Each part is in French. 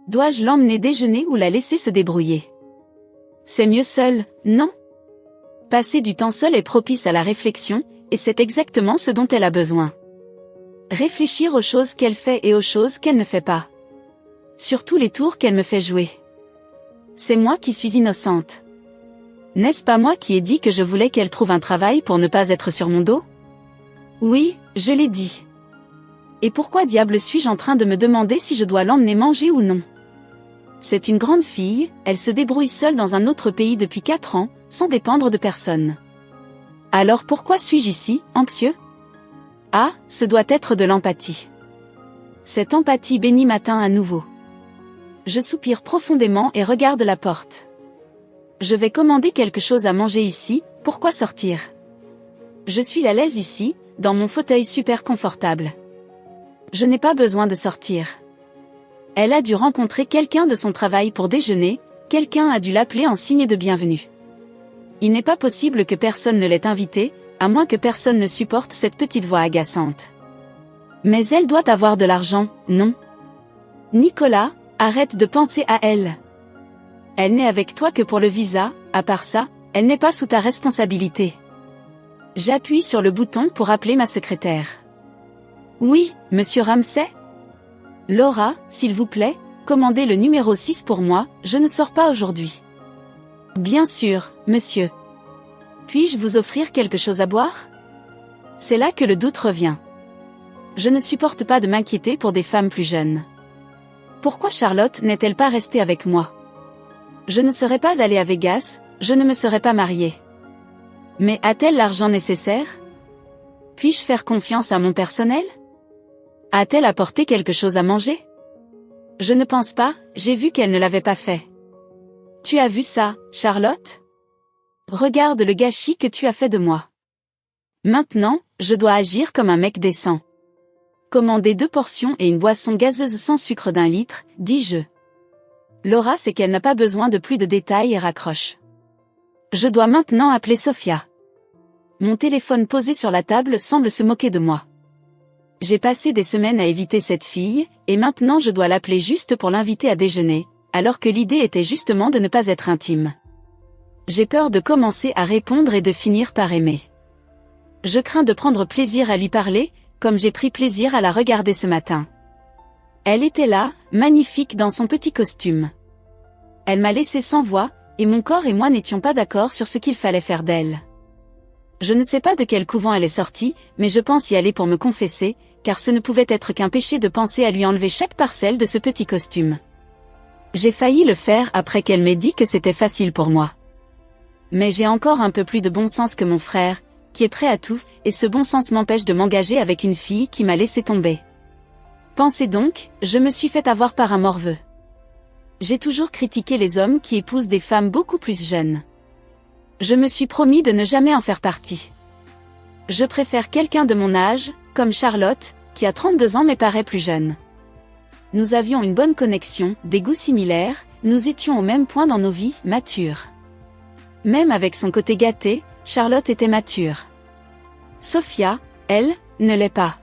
Dois-je l'emmener déjeuner ou la laisser se débrouiller? C'est mieux seul, non? Passer du temps seul est propice à la réflexion, et c'est exactement ce dont elle a besoin. Réfléchir aux choses qu'elle fait et aux choses qu'elle ne fait pas. Surtout les tours qu'elle me fait jouer. C'est moi qui suis innocente. N'est-ce pas moi qui ai dit que je voulais qu'elle trouve un travail pour ne pas être sur mon dos? Oui, je l'ai dit. Et pourquoi diable suis-je en train de me demander si je dois l'emmener manger ou non? C'est une grande fille, elle se débrouille seule dans un autre pays depuis 4 ans, sans dépendre de personne. Alors pourquoi suis-je ici, anxieux? Ah, ce doit être de l'empathie. Cette empathie bénit matin à nouveau. Je soupire profondément et regarde la porte. Je vais commander quelque chose à manger ici, pourquoi sortir? Je suis à l'aise ici, dans mon fauteuil super confortable. Je n'ai pas besoin de sortir. Elle a dû rencontrer quelqu'un de son travail pour déjeuner, quelqu'un a dû l'appeler en signe de bienvenue. Il n'est pas possible que personne ne l'ait invitée, à moins que personne ne supporte cette petite voix agaçante. Mais elle doit avoir de l'argent, non? Nicolas, arrête de penser à elle. Elle n'est avec toi que pour le visa, à part ça, elle n'est pas sous ta responsabilité. J'appuie sur le bouton pour appeler ma secrétaire. Oui, monsieur Ramsay? Laura, s'il vous plaît, commandez le numéro 6 pour moi, je ne sors pas aujourd'hui. Bien sûr, monsieur. Puis-je vous offrir quelque chose à boire? C'est là que le doute revient. Je ne supporte pas de m'inquiéter pour des femmes plus jeunes. Pourquoi Charlotte n'est-elle pas restée avec moi? Je ne serais pas allée à Vegas, je ne me serais pas mariée. Mais a-t-elle l'argent nécessaire? Puis-je faire confiance à mon personnel? A-t-elle apporté quelque chose à manger? Je ne pense pas, j'ai vu qu'elle ne l'avait pas fait. Tu as vu ça, Charlotte? Regarde le gâchis que tu as fait de moi. Maintenant, je dois agir comme un mec décent. Commander 2 portions et une boisson gazeuse sans sucre d'1 litre, dis-je. Laura sait qu'elle n'a pas besoin de plus de détails et raccroche. Je dois maintenant appeler Sophia. Mon téléphone posé sur la table semble se moquer de moi. J'ai passé des semaines à éviter cette fille, et maintenant je dois l'appeler juste pour l'inviter à déjeuner, alors que l'idée était justement de ne pas être intime. J'ai peur de commencer à répondre et de finir par aimer. Je crains de prendre plaisir à lui parler, comme j'ai pris plaisir à la regarder ce matin. Elle était là, magnifique dans son petit costume. Elle m'a laissé sans voix, et mon corps et moi n'étions pas d'accord sur ce qu'il fallait faire d'elle. Je ne sais pas de quel couvent elle est sortie, mais je pense y aller pour me confesser, car ce ne pouvait être qu'un péché de penser à lui enlever chaque parcelle de ce petit costume. J'ai failli le faire après qu'elle m'ait dit que c'était facile pour moi. Mais j'ai encore un peu plus de bon sens que mon frère, qui est prêt à tout, et ce bon sens m'empêche de m'engager avec une fille qui m'a laissé tomber. Pensez donc, je me suis fait avoir par un morveux. J'ai toujours critiqué les hommes qui épousent des femmes beaucoup plus jeunes. Je me suis promis de ne jamais en faire partie. Je préfère quelqu'un de mon âge, comme Charlotte, qui a 32 ans mais paraît plus jeune. Nous avions une bonne connexion, des goûts similaires, nous étions au même point dans nos vies, matures. Même avec son côté gâté, Charlotte était mature. Sophia, elle, ne l'est pas.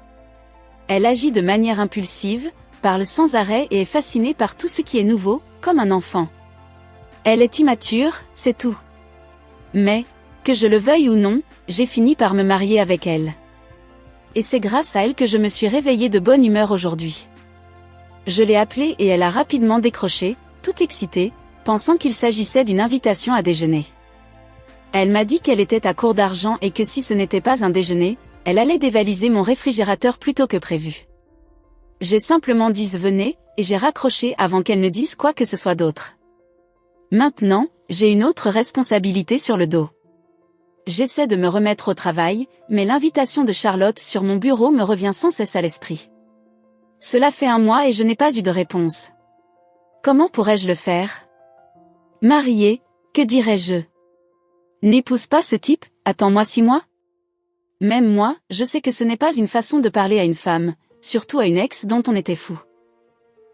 Elle agit de manière impulsive, parle sans arrêt et est fascinée par tout ce qui est nouveau, comme un enfant. Elle est immature, c'est tout. Mais, que je le veuille ou non, j'ai fini par me marier avec elle. Et c'est grâce à elle que je me suis réveillée de bonne humeur aujourd'hui. Je l'ai appelée et elle a rapidement décroché, toute excitée, pensant qu'il s'agissait d'une invitation à déjeuner. Elle m'a dit qu'elle était à court d'argent et que si ce n'était pas un déjeuner, elle allait dévaliser mon réfrigérateur plus tôt que prévu. J'ai simplement dit venez, et j'ai raccroché avant qu'elle ne dise quoi que ce soit d'autre. Maintenant, j'ai une autre responsabilité sur le dos. J'essaie de me remettre au travail, mais l'invitation de Charlotte sur mon bureau me revient sans cesse à l'esprit. Cela fait 1 mois et je n'ai pas eu de réponse. Comment pourrais-je le faire? Mariée, que dirais-je? N'épouse pas ce type, attends-moi 6 mois? Même moi, je sais que ce n'est pas une façon de parler à une femme, surtout à une ex dont on était fou.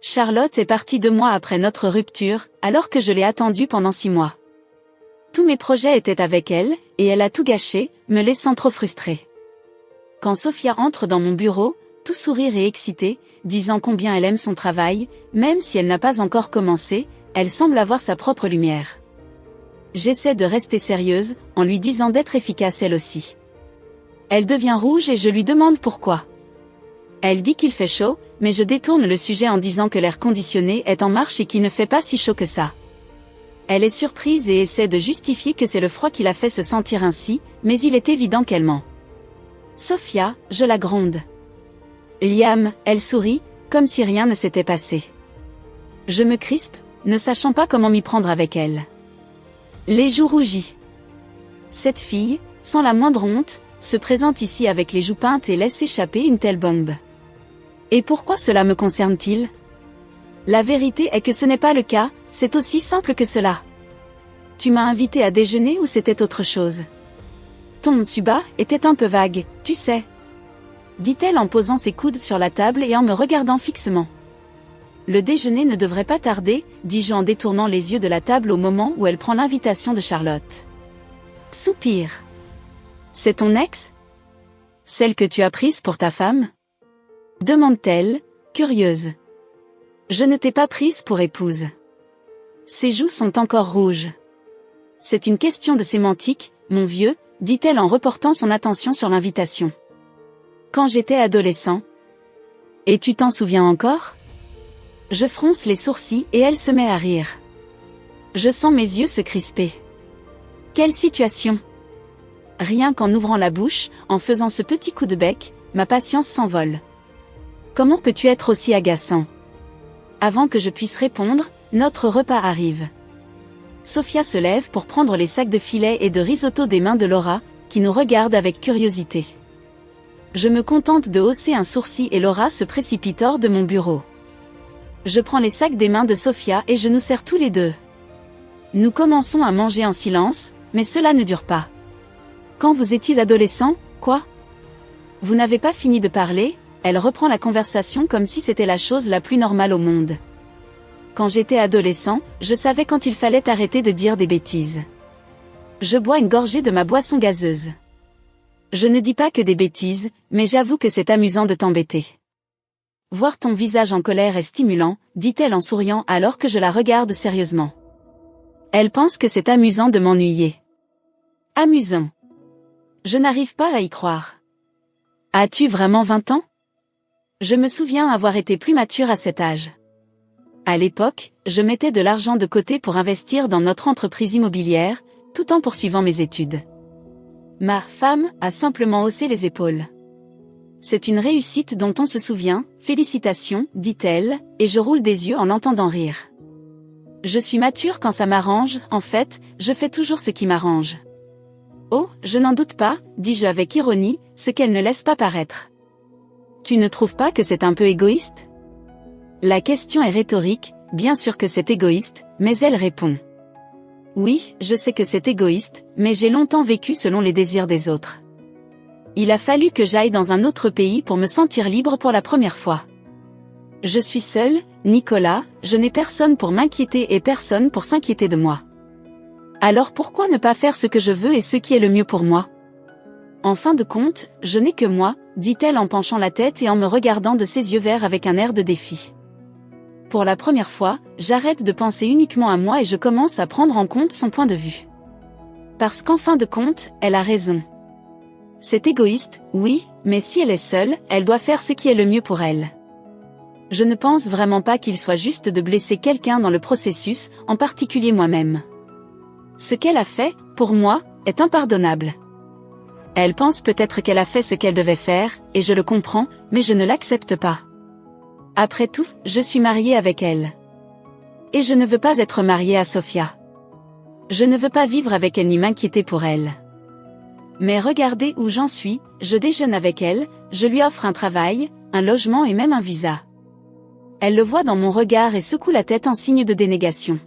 Charlotte est partie 2 mois après notre rupture, alors que je l'ai attendue pendant 6 mois. Tous mes projets étaient avec elle, et elle a tout gâché, me laissant trop frustrée. Quand Sophia entre dans mon bureau, tout sourire et excitée, disant combien elle aime son travail, même si elle n'a pas encore commencé, elle semble avoir sa propre lumière. J'essaie de rester sérieuse, en lui disant d'être efficace elle aussi. Elle devient rouge et je lui demande pourquoi. Elle dit qu'il fait chaud, mais je détourne le sujet en disant que l'air conditionné est en marche et qu'il ne fait pas si chaud que ça. Elle est surprise et essaie de justifier que c'est le froid qui l'a fait se sentir ainsi, mais il est évident qu'elle ment. Sophia, je la gronde. Liam, elle sourit, comme si rien ne s'était passé. Je me crispe, ne sachant pas comment m'y prendre avec elle. Les joues rougies. Cette fille, sans la moindre honte, se présente ici avec les joues peintes et laisse échapper une telle bombe. Et pourquoi cela me concerne-t-il? La vérité est que ce n'est pas le cas, c'est aussi simple que cela. Tu m'as invité à déjeuner ou c'était autre chose? Ton suba était un peu vague, tu sais. Dit-elle en posant ses coudes sur la table et en me regardant fixement. Le déjeuner ne devrait pas tarder, dis-je en détournant les yeux de la table au moment où elle prend l'invitation de Charlotte. Soupir. C'est ton ex? Celle que tu as prise pour ta femme? Demande-t-elle, curieuse. Je ne t'ai pas prise pour épouse. Ses joues sont encore rouges. C'est une question de sémantique, mon vieux, dit-elle en reportant son attention sur l'invitation. Quand j'étais adolescent. Et tu t'en souviens encore? Je fronce les sourcils et elle se met à rire. Je sens mes yeux se crisper. Quelle situation? Rien qu'en ouvrant la bouche, en faisant ce petit coup de bec, ma patience s'envole. Comment peux-tu être aussi agaçant? Avant que je puisse répondre, notre repas arrive. Sophia se lève pour prendre les sacs de filets et de risotto des mains de Laura, qui nous regarde avec curiosité. Je me contente de hausser un sourcil et Laura se précipite hors de mon bureau. Je prends les sacs des mains de Sophia et je nous sers tous les deux. Nous commençons à manger en silence, mais cela ne dure pas. Quand vous étiez adolescent, quoi? Vous n'avez pas fini de parler? Elle reprend la conversation comme si c'était la chose la plus normale au monde. Quand j'étais adolescent, je savais quand il fallait arrêter de dire des bêtises. Je bois une gorgée de ma boisson gazeuse. Je ne dis pas que des bêtises, mais j'avoue que c'est amusant de t'embêter. Voir ton visage en colère est stimulant, dit-elle en souriant alors que je la regarde sérieusement. Elle pense que c'est amusant de m'ennuyer. Amusant. Je n'arrive pas à y croire. As-tu vraiment 20 ans? Je me souviens avoir été plus mature à cet âge. À l'époque, je mettais de l'argent de côté pour investir dans notre entreprise immobilière, tout en poursuivant mes études. Ma femme a simplement haussé les épaules. C'est une réussite dont on se souvient, félicitations, dit-elle, et je roule des yeux en l'entendant rire. Je suis mature quand ça m'arrange, en fait, je fais toujours ce qui m'arrange. Oh, je n'en doute pas, dis-je avec ironie, ce qu'elle ne laisse pas paraître. Tu ne trouves pas que c'est un peu égoïste? La question est rhétorique, bien sûr que c'est égoïste, mais elle répond. Oui, je sais que c'est égoïste, mais j'ai longtemps vécu selon les désirs des autres. Il a fallu que j'aille dans un autre pays pour me sentir libre pour la première fois. Je suis seule, Nicolas, je n'ai personne pour m'inquiéter et personne pour s'inquiéter de moi. Alors pourquoi ne pas faire ce que je veux et ce qui est le mieux pour moi? En fin de compte, je n'ai que moi, dit-elle en penchant la tête et en me regardant de ses yeux verts avec un air de défi. Pour la première fois, j'arrête de penser uniquement à moi et je commence à prendre en compte son point de vue. Parce qu'en fin de compte, elle a raison. C'est égoïste, oui, mais si elle est seule, elle doit faire ce qui est le mieux pour elle. Je ne pense vraiment pas qu'il soit juste de blesser quelqu'un dans le processus, en particulier moi-même. Ce qu'elle a fait, pour moi, est impardonnable. Elle pense peut-être qu'elle a fait ce qu'elle devait faire, et je le comprends, mais je ne l'accepte pas. Après tout, je suis mariée avec elle. Et je ne veux pas être mariée à Sophia. Je ne veux pas vivre avec elle ni m'inquiéter pour elle. Mais regardez où j'en suis, je déjeune avec elle, je lui offre un travail, un logement et même un visa. Elle le voit dans mon regard et secoue la tête en signe de dénégation.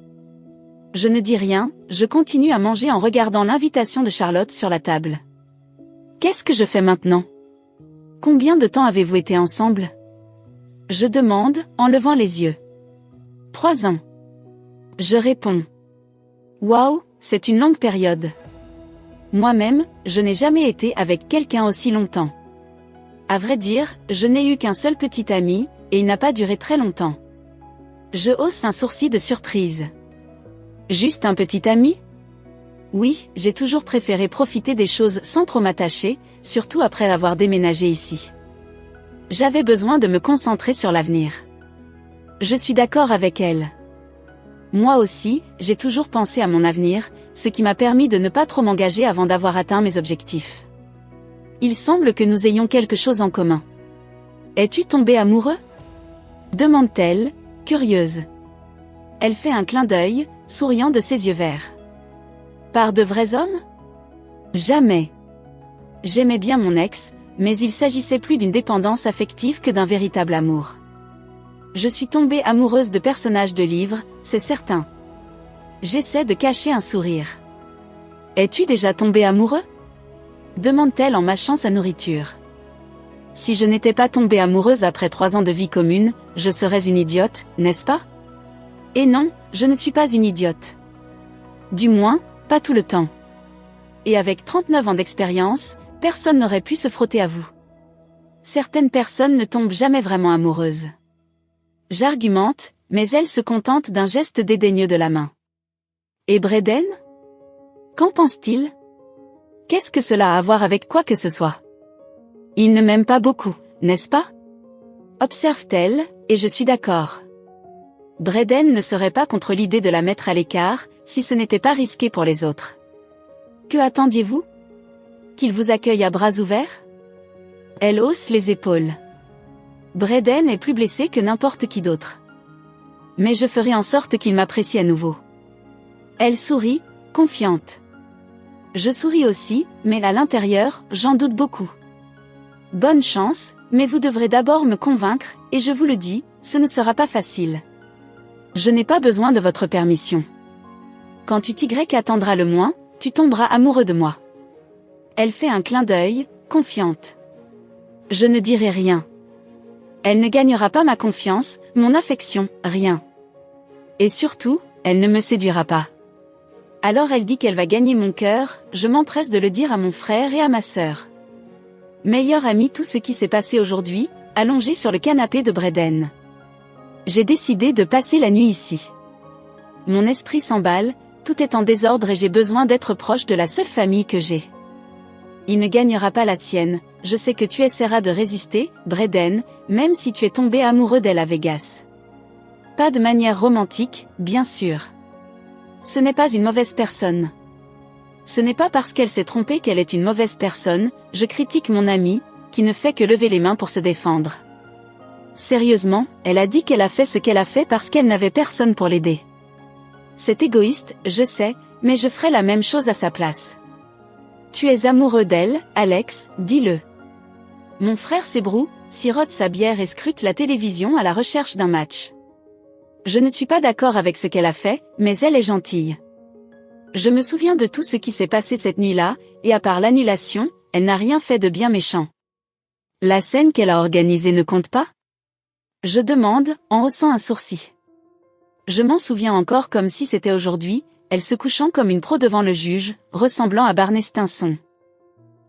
Je ne dis rien, je continue à manger en regardant l'invitation de Charlotte sur la table. Qu'est-ce que je fais maintenant? Combien de temps avez-vous été ensemble? Je demande, en levant les yeux. 3 ans. Je réponds. Waouh, c'est une longue période. Moi-même, je n'ai jamais été avec quelqu'un aussi longtemps. À vrai dire, je n'ai eu qu'un seul petit ami, et il n'a pas duré très longtemps. Je hausse un sourcil de surprise. Juste un petit ami? Oui, j'ai toujours préféré profiter des choses sans trop m'attacher, surtout après avoir déménagé ici. J'avais besoin de me concentrer sur l'avenir. Je suis d'accord avec elle. Moi aussi, j'ai toujours pensé à mon avenir, ce qui m'a permis de ne pas trop m'engager avant d'avoir atteint mes objectifs. Il semble que nous ayons quelque chose en commun. Es-tu tombé amoureux? Demande-t-elle, curieuse. Elle fait un clin d'œil, souriant de ses yeux verts. Par de vrais hommes? Jamais. J'aimais bien mon ex, mais il s'agissait plus d'une dépendance affective que d'un véritable amour. Je suis tombée amoureuse de personnages de livres, c'est certain. J'essaie de cacher un sourire. Es-tu déjà tombé amoureux? Demande-t-elle en mâchant sa nourriture. Si je n'étais pas tombée amoureuse après 3 ans de vie commune, je serais une idiote, n'est-ce pas? Et non, je ne suis pas une idiote. Du moins, pas tout le temps. Et avec 39 ans d'expérience, personne n'aurait pu se frotter à vous. Certaines personnes ne tombent jamais vraiment amoureuses. J'argumente, mais elle se contente d'un geste dédaigneux de la main. Et Braden? Qu'en pense-t-il? Qu'est-ce que cela a à voir avec quoi que ce soit? Il ne m'aime pas beaucoup, n'est-ce pas? Observe-t-elle, et je suis d'accord. Braden ne serait pas contre l'idée de la mettre à l'écart, si ce n'était pas risqué pour les autres. Que attendiez-vous? Qu'il vous accueille à bras ouverts? Elle hausse les épaules. Braden est plus blessé que n'importe qui d'autre. Mais je ferai en sorte qu'il m'apprécie à nouveau. Elle sourit, confiante. Je souris aussi, mais à l'intérieur, j'en doute beaucoup. Bonne chance, mais vous devrez d'abord me convaincre, et je vous le dis, ce ne sera pas facile. Je n'ai pas besoin de votre permission. Quand tu attendras le moins, tu tomberas amoureux de moi. Elle fait un clin d'œil, confiante. Je ne dirai rien. Elle ne gagnera pas ma confiance, mon affection, rien. Et surtout, elle ne me séduira pas. Alors elle dit qu'elle va gagner mon cœur, je m'empresse de le dire à mon frère et à ma sœur. Meilleur ami, tout ce qui s'est passé aujourd'hui, allongé sur le canapé de Braden. J'ai décidé de passer la nuit ici. Mon esprit s'emballe, tout est en désordre et j'ai besoin d'être proche de la seule famille que j'ai. Il ne gagnera pas la sienne, je sais que tu essaieras de résister, Braden, même si tu es tombé amoureux d'elle à Vegas. Pas de manière romantique, bien sûr. Ce n'est pas une mauvaise personne. Ce n'est pas parce qu'elle s'est trompée qu'elle est une mauvaise personne, je critique mon amie, qui ne fait que lever les mains pour se défendre. Sérieusement, elle a dit qu'elle a fait ce qu'elle a fait parce qu'elle n'avait personne pour l'aider. C'est égoïste, je sais, mais je ferai la même chose à sa place. Tu es amoureux d'elle, Alex, dis-le. Mon frère s'ébroue, sirote sa bière et scrute la télévision à la recherche d'un match. Je ne suis pas d'accord avec ce qu'elle a fait, mais elle est gentille. Je me souviens de tout ce qui s'est passé cette nuit-là, et à part l'annulation, elle n'a rien fait de bien méchant. La scène qu'elle a organisée ne compte pas? Je demande, en haussant un sourcil. Je m'en souviens encore comme si c'était aujourd'hui, elle se couchant comme une pro devant le juge, ressemblant à Barney Stinson.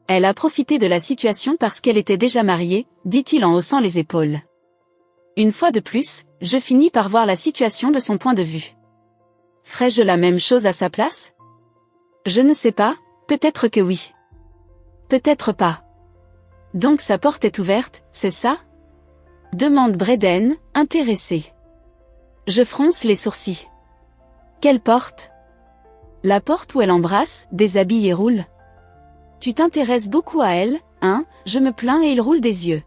Elle a profité de la situation parce qu'elle était déjà mariée, dit-il en haussant les épaules. Une fois de plus, je finis par voir la situation de son point de vue. Ferais-je la même chose à sa place? Je ne sais pas, peut-être que oui. Peut-être pas. Donc sa porte est ouverte, c'est ça? Demande Braden, intéressé. Je fronce les sourcils. Quelle porte? La porte où elle embrasse, déshabille et roule. Tu t'intéresses beaucoup à elle, hein? Je me plains et il roule des yeux.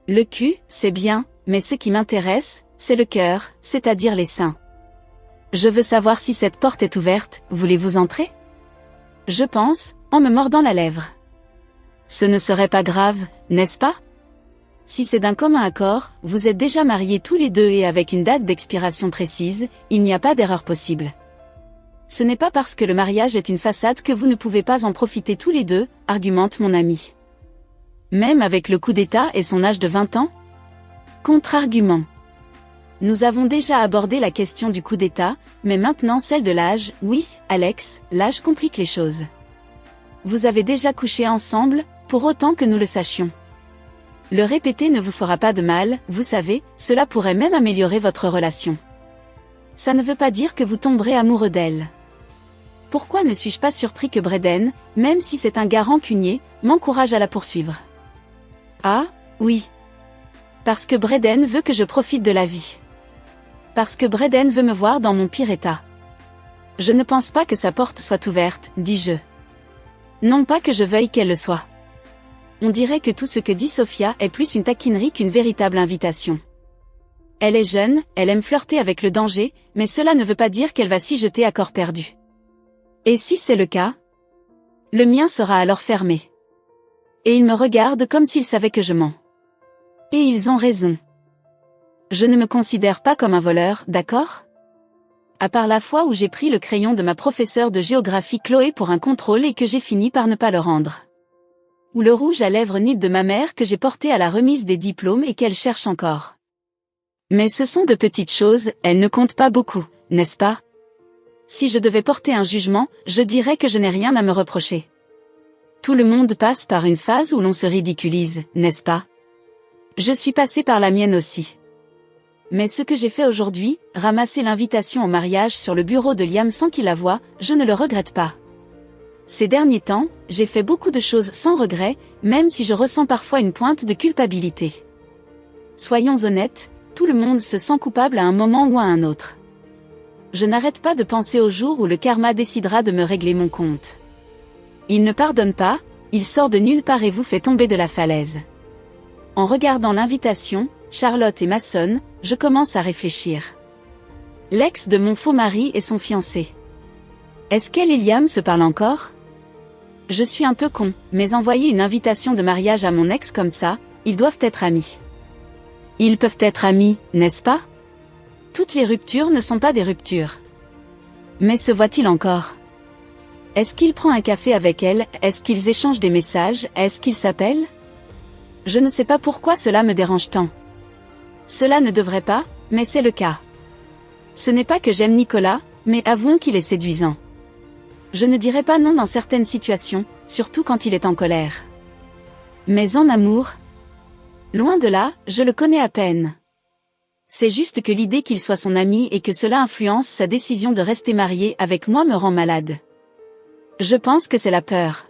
Le cul, c'est bien, mais ce qui m'intéresse, c'est le cœur, c'est-à-dire les seins. Je veux savoir si cette porte est ouverte, voulez-vous entrer? Je pense, en me mordant la lèvre. Ce ne serait pas grave, n'est-ce pas? Si c'est d'un commun accord, vous êtes déjà mariés tous les deux et avec une date d'expiration précise, il n'y a pas d'erreur possible. Ce n'est pas parce que le mariage est une façade que vous ne pouvez pas en profiter tous les deux, argumente mon ami. Même avec le coup d'État et son âge de 20 ans? Contre-argument. Nous avons déjà abordé la question du coup d'État, mais maintenant celle de l'âge, oui, Alex, l'âge complique les choses. Vous avez déjà couché ensemble, pour autant que nous le sachions. Le répéter ne vous fera pas de mal, vous savez, cela pourrait même améliorer votre relation. Ça ne veut pas dire que vous tomberez amoureux d'elle. Pourquoi ne suis-je pas surpris que Braden, même si c'est un gars rancunier, m'encourage à la poursuivre? Ah, oui. Parce que Braden veut que je profite de la vie. Parce que Braden veut me voir dans mon pire état. Je ne pense pas que sa porte soit ouverte, dis-je. Non pas que je veuille qu'elle le soit. On dirait que tout ce que dit Sophia est plus une taquinerie qu'une véritable invitation. Elle est jeune, elle aime flirter avec le danger, mais cela ne veut pas dire qu'elle va s'y jeter à corps perdu. Et si c'est le cas? Le mien sera alors fermé. Et ils me regardent comme s'ils savaient que je mens. Et ils ont raison. Je ne me considère pas comme un voleur, d'accord? À part la fois où j'ai pris le crayon de ma professeure de géographie Chloé pour un contrôle et que j'ai fini par ne pas le rendre. Ou le rouge à lèvres nude de ma mère que j'ai porté à la remise des diplômes et qu'elle cherche encore. Mais ce sont de petites choses, elles ne comptent pas beaucoup, n'est-ce pas? Si je devais porter un jugement, je dirais que je n'ai rien à me reprocher. Tout le monde passe par une phase où l'on se ridiculise, n'est-ce pas? Je suis passée par la mienne aussi. Mais ce que j'ai fait aujourd'hui, ramasser l'invitation au mariage sur le bureau de Liam sans qu'il la voie, je ne le regrette pas. Ces derniers temps, j'ai fait beaucoup de choses sans regret, même si je ressens parfois une pointe de culpabilité. Soyons honnêtes, tout le monde se sent coupable à un moment ou à un autre. Je n'arrête pas de penser au jour où le karma décidera de me régler mon compte. Il ne pardonne pas, il sort de nulle part et vous fait tomber de la falaise. En regardant l'invitation, Charlotte et Mason, je commence à réfléchir. L'ex de mon faux mari et son fiancé. Est-ce qu'elle et Liam se parlent encore? Je suis un peu con, mais envoyer une invitation de mariage à mon ex comme ça, ils doivent être amis. Ils peuvent être amis, n'est-ce pas? Toutes les ruptures ne sont pas des ruptures. Mais se voient-ils encore? Est-ce qu'il prend un café avec elle? Est-ce qu'ils échangent des messages? Est-ce qu'ils s'appellent? Je ne sais pas pourquoi cela me dérange tant. Cela ne devrait pas, mais c'est le cas. Ce n'est pas que j'aime Nicolas, mais avouons qu'il est séduisant. Je ne dirais pas non dans certaines situations, surtout quand il est en colère. Mais en amour? Loin de là, je le connais à peine. C'est juste que l'idée qu'il soit son ami et que cela influence sa décision de rester marié avec moi me rend malade. Je pense que c'est la peur.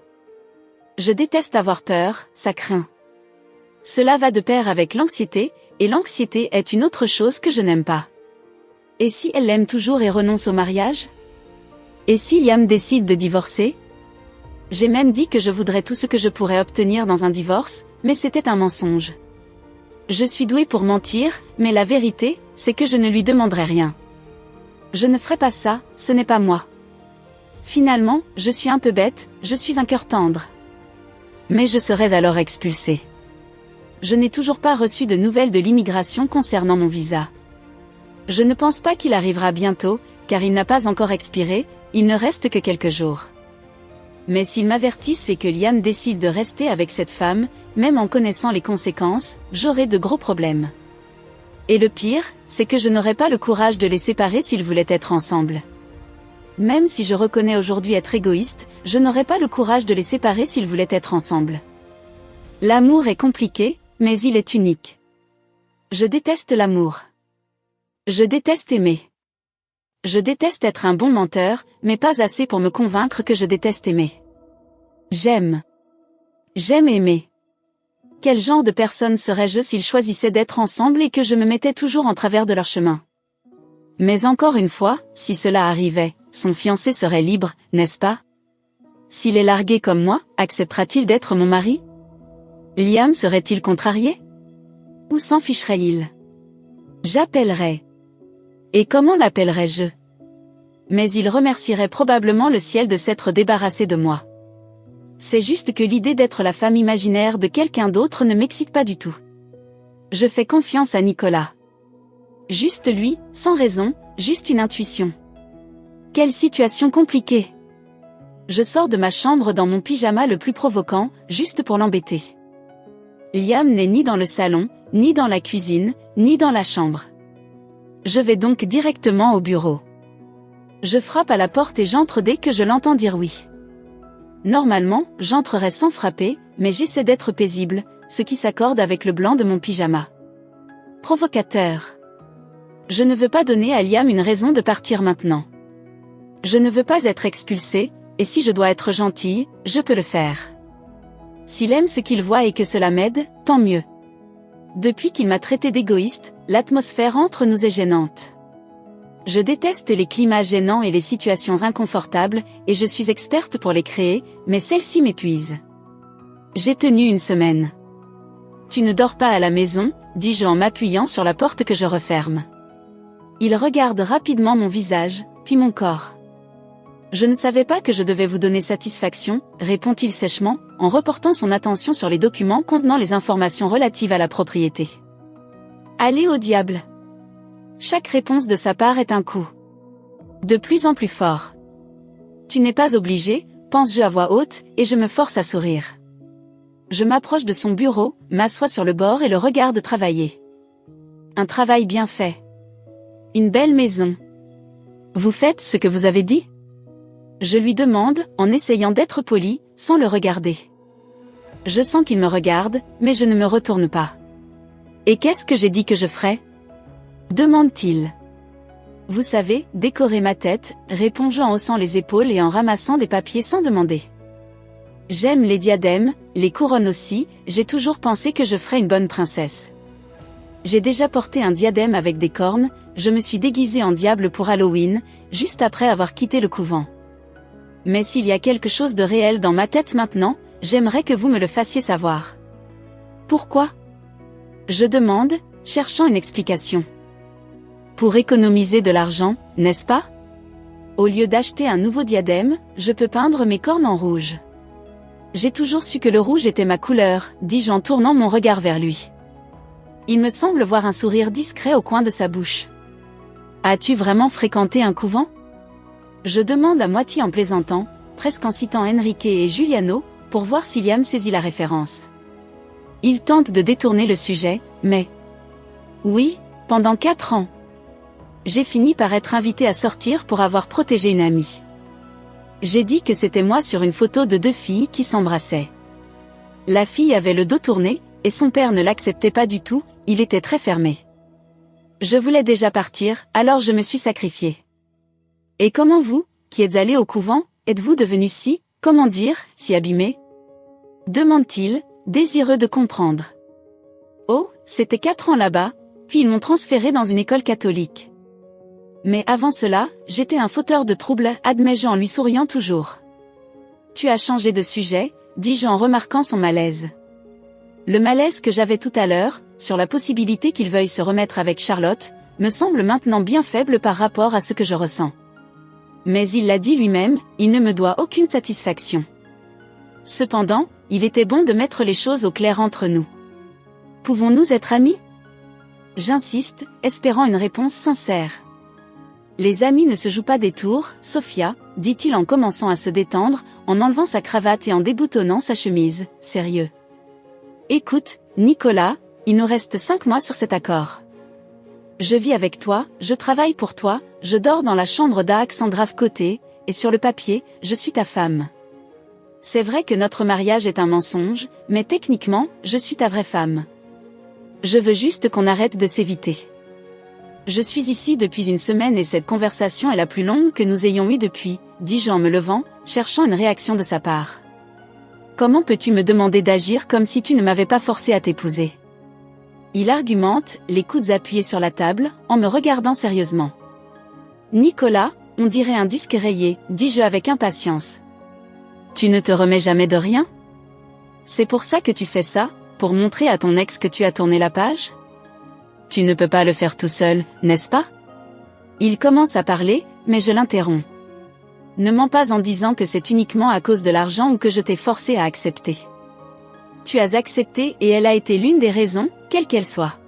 Je déteste avoir peur, ça craint. Cela va de pair avec l'anxiété, et l'anxiété est une autre chose que je n'aime pas. Et si elle l'aime toujours et renonce au mariage? Et si Liam décide de divorcer? J'ai même dit que je voudrais tout ce que je pourrais obtenir dans un divorce, mais c'était un mensonge. Je suis douée pour mentir, mais la vérité, c'est que je ne lui demanderai rien. Je ne ferai pas ça, ce n'est pas moi. Finalement, je suis un peu bête, je suis un cœur tendre. Mais je serais alors expulsée. Je n'ai toujours pas reçu de nouvelles de l'immigration concernant mon visa. Je ne pense pas qu'il arrivera bientôt, car il n'a pas encore expiré, il ne reste que quelques jours. Mais s'ils m'avertissent et que Liam décide de rester avec cette femme, même en connaissant les conséquences, j'aurai de gros problèmes. Et le pire, c'est que je n'aurai pas le courage de les séparer s'ils voulaient être ensemble. Même si je reconnais aujourd'hui être égoïste, je n'aurai pas le courage de les séparer s'ils voulaient être ensemble. L'amour est compliqué, mais il est unique. Je déteste l'amour. Je déteste aimer. Je déteste être un bon menteur, mais pas assez pour me convaincre que je déteste aimer. J'aime. J'aime aimer. Quel genre de personne serais-je s'ils choisissaient d'être ensemble et que je me mettais toujours en travers de leur chemin? Mais encore une fois, si cela arrivait, son fiancé serait libre, n'est-ce pas? S'il est largué comme moi, acceptera-t-il d'être mon mari? Liam serait-il contrarié? Ou s'en ficherait-il? J'appellerais. Et comment l'appellerais-je? Mais il remercierait probablement le ciel de s'être débarrassé de moi. C'est juste que l'idée d'être la femme imaginaire de quelqu'un d'autre ne m'excite pas du tout. Je fais confiance à Nicolas. Juste lui, sans raison, juste une intuition. Quelle situation compliquée! Je sors de ma chambre dans mon pyjama le plus provoquant, juste pour l'embêter. Liam n'est ni dans le salon, ni dans la cuisine, ni dans la chambre. Je vais donc directement au bureau. Je frappe à la porte et j'entre dès que je l'entends dire oui. Normalement, j'entrerai sans frapper, mais j'essaie d'être paisible, ce qui s'accorde avec le blanc de mon pyjama. Provocateur. Je ne veux pas donner à Liam une raison de partir maintenant. Je ne veux pas être expulsée, et si je dois être gentille, je peux le faire. S'il aime ce qu'il voit et que cela m'aide, tant mieux. Depuis qu'il m'a traité d'égoïste, l'atmosphère entre nous est gênante. Je déteste les climats gênants et les situations inconfortables, et je suis experte pour les créer, mais celle-ci m'épuise. J'ai tenu une semaine. Tu ne dors pas à la maison, dis-je en m'appuyant sur la porte que je referme. Il regarde rapidement mon visage, puis mon corps. Je ne savais pas que je devais vous donner satisfaction, répond-il sèchement, en reportant son attention sur les documents contenant les informations relatives à la propriété. Allez au diable. Chaque réponse de sa part est un coup. De plus en plus fort. Tu n'es pas obligé, pense-je à voix haute, et je me force à sourire. Je m'approche de son bureau, m'assois sur le bord et le regarde travailler. Un travail bien fait. Une belle maison. Vous faites ce que vous avez dit ? Je lui demande, en essayant d'être poli, sans le regarder. Je sens qu'il me regarde, mais je ne me retourne pas. Et qu'est-ce que j'ai dit que je ferais ? Demande-t-il. Vous savez, décorer ma tête, réponds-je en haussant les épaules et en ramassant des papiers sans demander. J'aime les diadèmes, les couronnes aussi, j'ai toujours pensé que je ferais une bonne princesse. J'ai déjà porté un diadème avec des cornes, je me suis déguisée en diable pour Halloween, juste après avoir quitté le couvent. Mais s'il y a quelque chose de réel dans ma tête maintenant, j'aimerais que vous me le fassiez savoir. Pourquoi ? Je demande, cherchant une explication. Pour économiser de l'argent, n'est-ce pas ? Au lieu d'acheter un nouveau diadème, je peux peindre mes cornes en rouge. J'ai toujours su que le rouge était ma couleur, dis-je en tournant mon regard vers lui. Il me semble voir un sourire discret au coin de sa bouche. As-tu vraiment fréquenté un couvent ? Je demande à moitié en plaisantant, presque en citant Enrique et Giuliano, pour voir si Liam saisit la référence. Il tente de détourner le sujet, mais... Oui, pendant 4 ans. J'ai fini par être invitée à sortir pour avoir protégé une amie. J'ai dit que c'était moi sur une photo de 2 filles qui s'embrassaient. La fille avait le dos tourné, et son père ne l'acceptait pas du tout, il était très fermé. Je voulais déjà partir, alors je me suis sacrifiée. Et comment vous, qui êtes allé au couvent, êtes-vous devenu comment dire, si abîmé ? Demande-t-il, désireux de comprendre. Oh, c'était 4 ans là-bas, puis ils m'ont transféré dans une école catholique. Mais avant cela, j'étais un fauteur de troubles, admets-je en lui souriant toujours. Tu as changé de sujet, dis-je en remarquant son malaise. Le malaise que j'avais tout à l'heure, sur la possibilité qu'il veuille se remettre avec Charlotte, me semble maintenant bien faible par rapport à ce que je ressens. Mais il l'a dit lui-même, il ne me doit aucune satisfaction. Cependant, il était bon de mettre les choses au clair entre nous. Pouvons-nous être amis ? J'insiste, espérant une réponse sincère. Les amis ne se jouent pas des tours, Sophia, dit-il en commençant à se détendre, en enlevant sa cravate et en déboutonnant sa chemise, sérieux. Écoute, Nicolas, il nous reste 5 mois sur cet accord. Je vis avec toi, je travaille pour toi, je dors dans la chambre d'Alexandra Côté, et sur le papier, je suis ta femme. C'est vrai que notre mariage est un mensonge, mais techniquement, je suis ta vraie femme. Je veux juste qu'on arrête de s'éviter. Je suis ici depuis une semaine et cette conversation est la plus longue que nous ayons eue depuis, dis-je en me levant, cherchant une réaction de sa part. Comment peux-tu me demander d'agir comme si tu ne m'avais pas forcé à t'épouser ? Il argumente, les coudes appuyés sur la table, en me regardant sérieusement. Nicolas, on dirait un disque rayé, dis-je avec impatience. Tu ne te remets jamais de rien ? C'est pour ça que tu fais ça, pour montrer à ton ex que tu as tourné la page ? Tu ne peux pas le faire tout seul, n'est-ce pas ? Il commence à parler, mais je l'interromps. Ne mens pas en disant que c'est uniquement à cause de l'argent ou que je t'ai forcé à accepter. Tu as accepté et elle a été l'une des raisons, quelle qu'elle soit.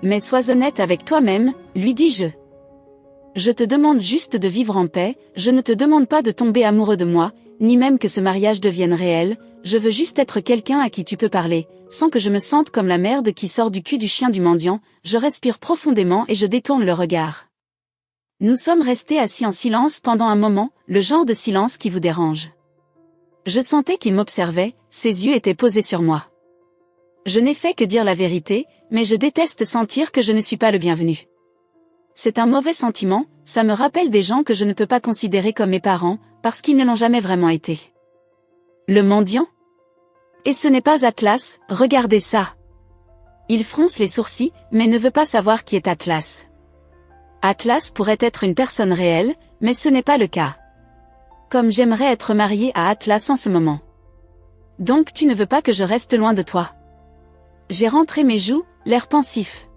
Mais sois honnête avec toi-même, lui dis-je. Je te demande juste de vivre en paix, je ne te demande pas de tomber amoureux de moi, ni même que ce mariage devienne réel, je veux juste être quelqu'un à qui tu peux parler, sans que je me sente comme la merde qui sort du cul du chien du mendiant, je respire profondément et je détourne le regard. Nous sommes restés assis en silence pendant un moment, le genre de silence qui vous dérange. Je sentais qu'il m'observait, ses yeux étaient posés sur moi. Je n'ai fait que dire la vérité, mais je déteste sentir que je ne suis pas le bienvenu. C'est un mauvais sentiment, ça me rappelle des gens que je ne peux pas considérer comme mes parents, parce qu'ils ne l'ont jamais vraiment été. Le mendiant? Et ce n'est pas Atlas, regardez ça. Il fronce les sourcils, mais ne veut pas savoir qui est Atlas. Atlas pourrait être une personne réelle, mais ce n'est pas le cas. Comme j'aimerais être mariée à Atlas en ce moment. Donc tu ne veux pas que je reste loin de toi. J'ai rentré mes joues, l'air pensif.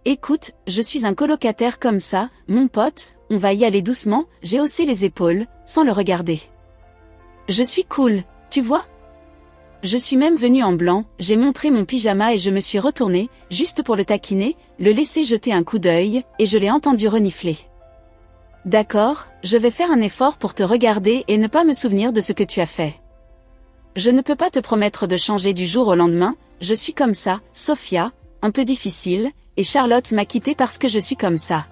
Écoute, je suis un colocataire comme ça, mon pote, on va y aller doucement, j'ai haussé les épaules, sans le regarder. Je suis cool, tu vois? Je suis même venue en blanc, j'ai montré mon pyjama et je me suis retournée, juste pour le taquiner, le laisser jeter un coup d'œil, et je l'ai entendu renifler. D'accord, je vais faire un effort pour te regarder et ne pas me souvenir de ce que tu as fait. Je ne peux pas te promettre de changer du jour au lendemain, je suis comme ça, Sophia, un peu difficile, et Charlotte m'a quitté parce que je suis comme ça.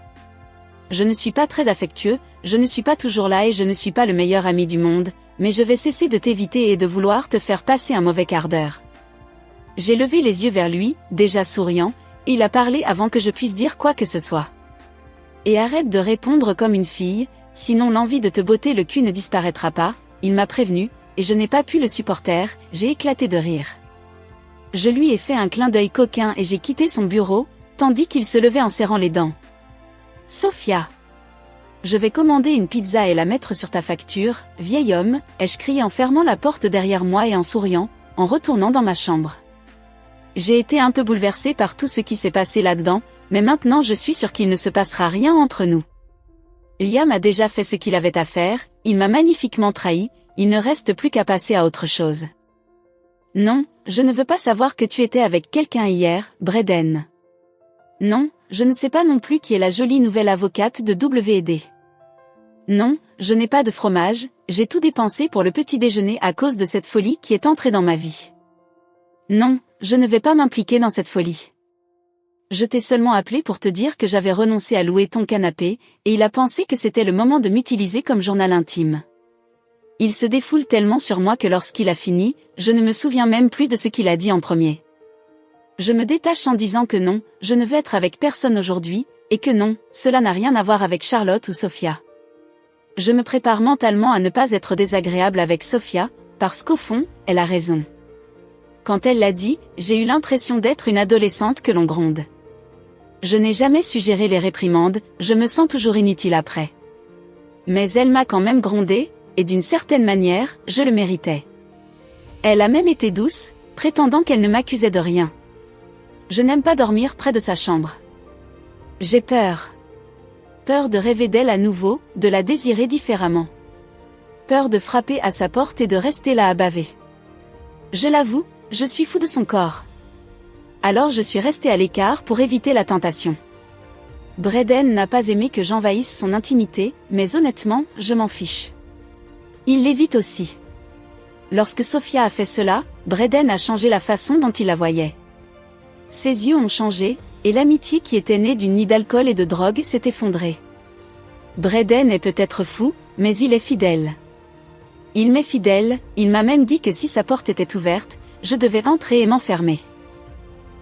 Je ne suis pas très affectueux, je ne suis pas toujours là et je ne suis pas le meilleur ami du monde, mais je vais cesser de t'éviter et de vouloir te faire passer un mauvais quart d'heure. J'ai levé les yeux vers lui, déjà souriant, et il a parlé avant que je puisse dire quoi que ce soit. Et arrête de répondre comme une fille, sinon l'envie de te botter le cul ne disparaîtra pas, il m'a prévenu, et je n'ai pas pu le supporter, j'ai éclaté de rire. Je lui ai fait un clin d'œil coquin et j'ai quitté son bureau, tandis qu'il se levait en serrant les dents. Sophia. Je vais commander une pizza et la mettre sur ta facture, vieil homme, ai-je crié en fermant la porte derrière moi et en souriant, en retournant dans ma chambre. J'ai été un peu bouleversée par tout ce qui s'est passé là-dedans, mais maintenant je suis sûre qu'il ne se passera rien entre nous. Liam a déjà fait ce qu'il avait à faire, il m'a magnifiquement trahi, il ne reste plus qu'à passer à autre chose. Non, je ne veux pas savoir que tu étais avec quelqu'un hier, Braden. Non, je ne sais pas non plus qui est la jolie nouvelle avocate de W&D. Non, je n'ai pas de fromage, j'ai tout dépensé pour le petit déjeuner à cause de cette folie qui est entrée dans ma vie. Non, je ne vais pas m'impliquer dans cette folie. Je t'ai seulement appelé pour te dire que j'avais renoncé à louer ton canapé, et il a pensé que c'était le moment de m'utiliser comme journal intime. Il se défoule tellement sur moi que lorsqu'il a fini, je ne me souviens même plus de ce qu'il a dit en premier. Je me détache en disant que non, je ne veux être avec personne aujourd'hui, et que non, cela n'a rien à voir avec Charlotte ou Sophia. Je me prépare mentalement à ne pas être désagréable avec Sophia, parce qu'au fond, elle a raison. Quand elle l'a dit, j'ai eu l'impression d'être une adolescente que l'on gronde. Je n'ai jamais su gérer les réprimandes, je me sens toujours inutile après. Mais elle m'a quand même grondé, et d'une certaine manière, je le méritais. Elle a même été douce, prétendant qu'elle ne m'accusait de rien. Je n'aime pas dormir près de sa chambre. J'ai peur. Peur de rêver d'elle à nouveau, de la désirer différemment. Peur de frapper à sa porte et de rester là à baver. Je l'avoue, je suis fou de son corps. Alors je suis restée à l'écart pour éviter la tentation. Braden n'a pas aimé que j'envahisse son intimité, mais honnêtement, je m'en fiche. Il l'évite aussi. Lorsque Sophia a fait cela, Braden a changé la façon dont il la voyait. Ses yeux ont changé, et l'amitié qui était née d'une nuit d'alcool et de drogue s'est effondrée. Braden est peut-être fou, mais il est fidèle. Il m'est fidèle, il m'a même dit que si sa porte était ouverte, je devais entrer et m'enfermer.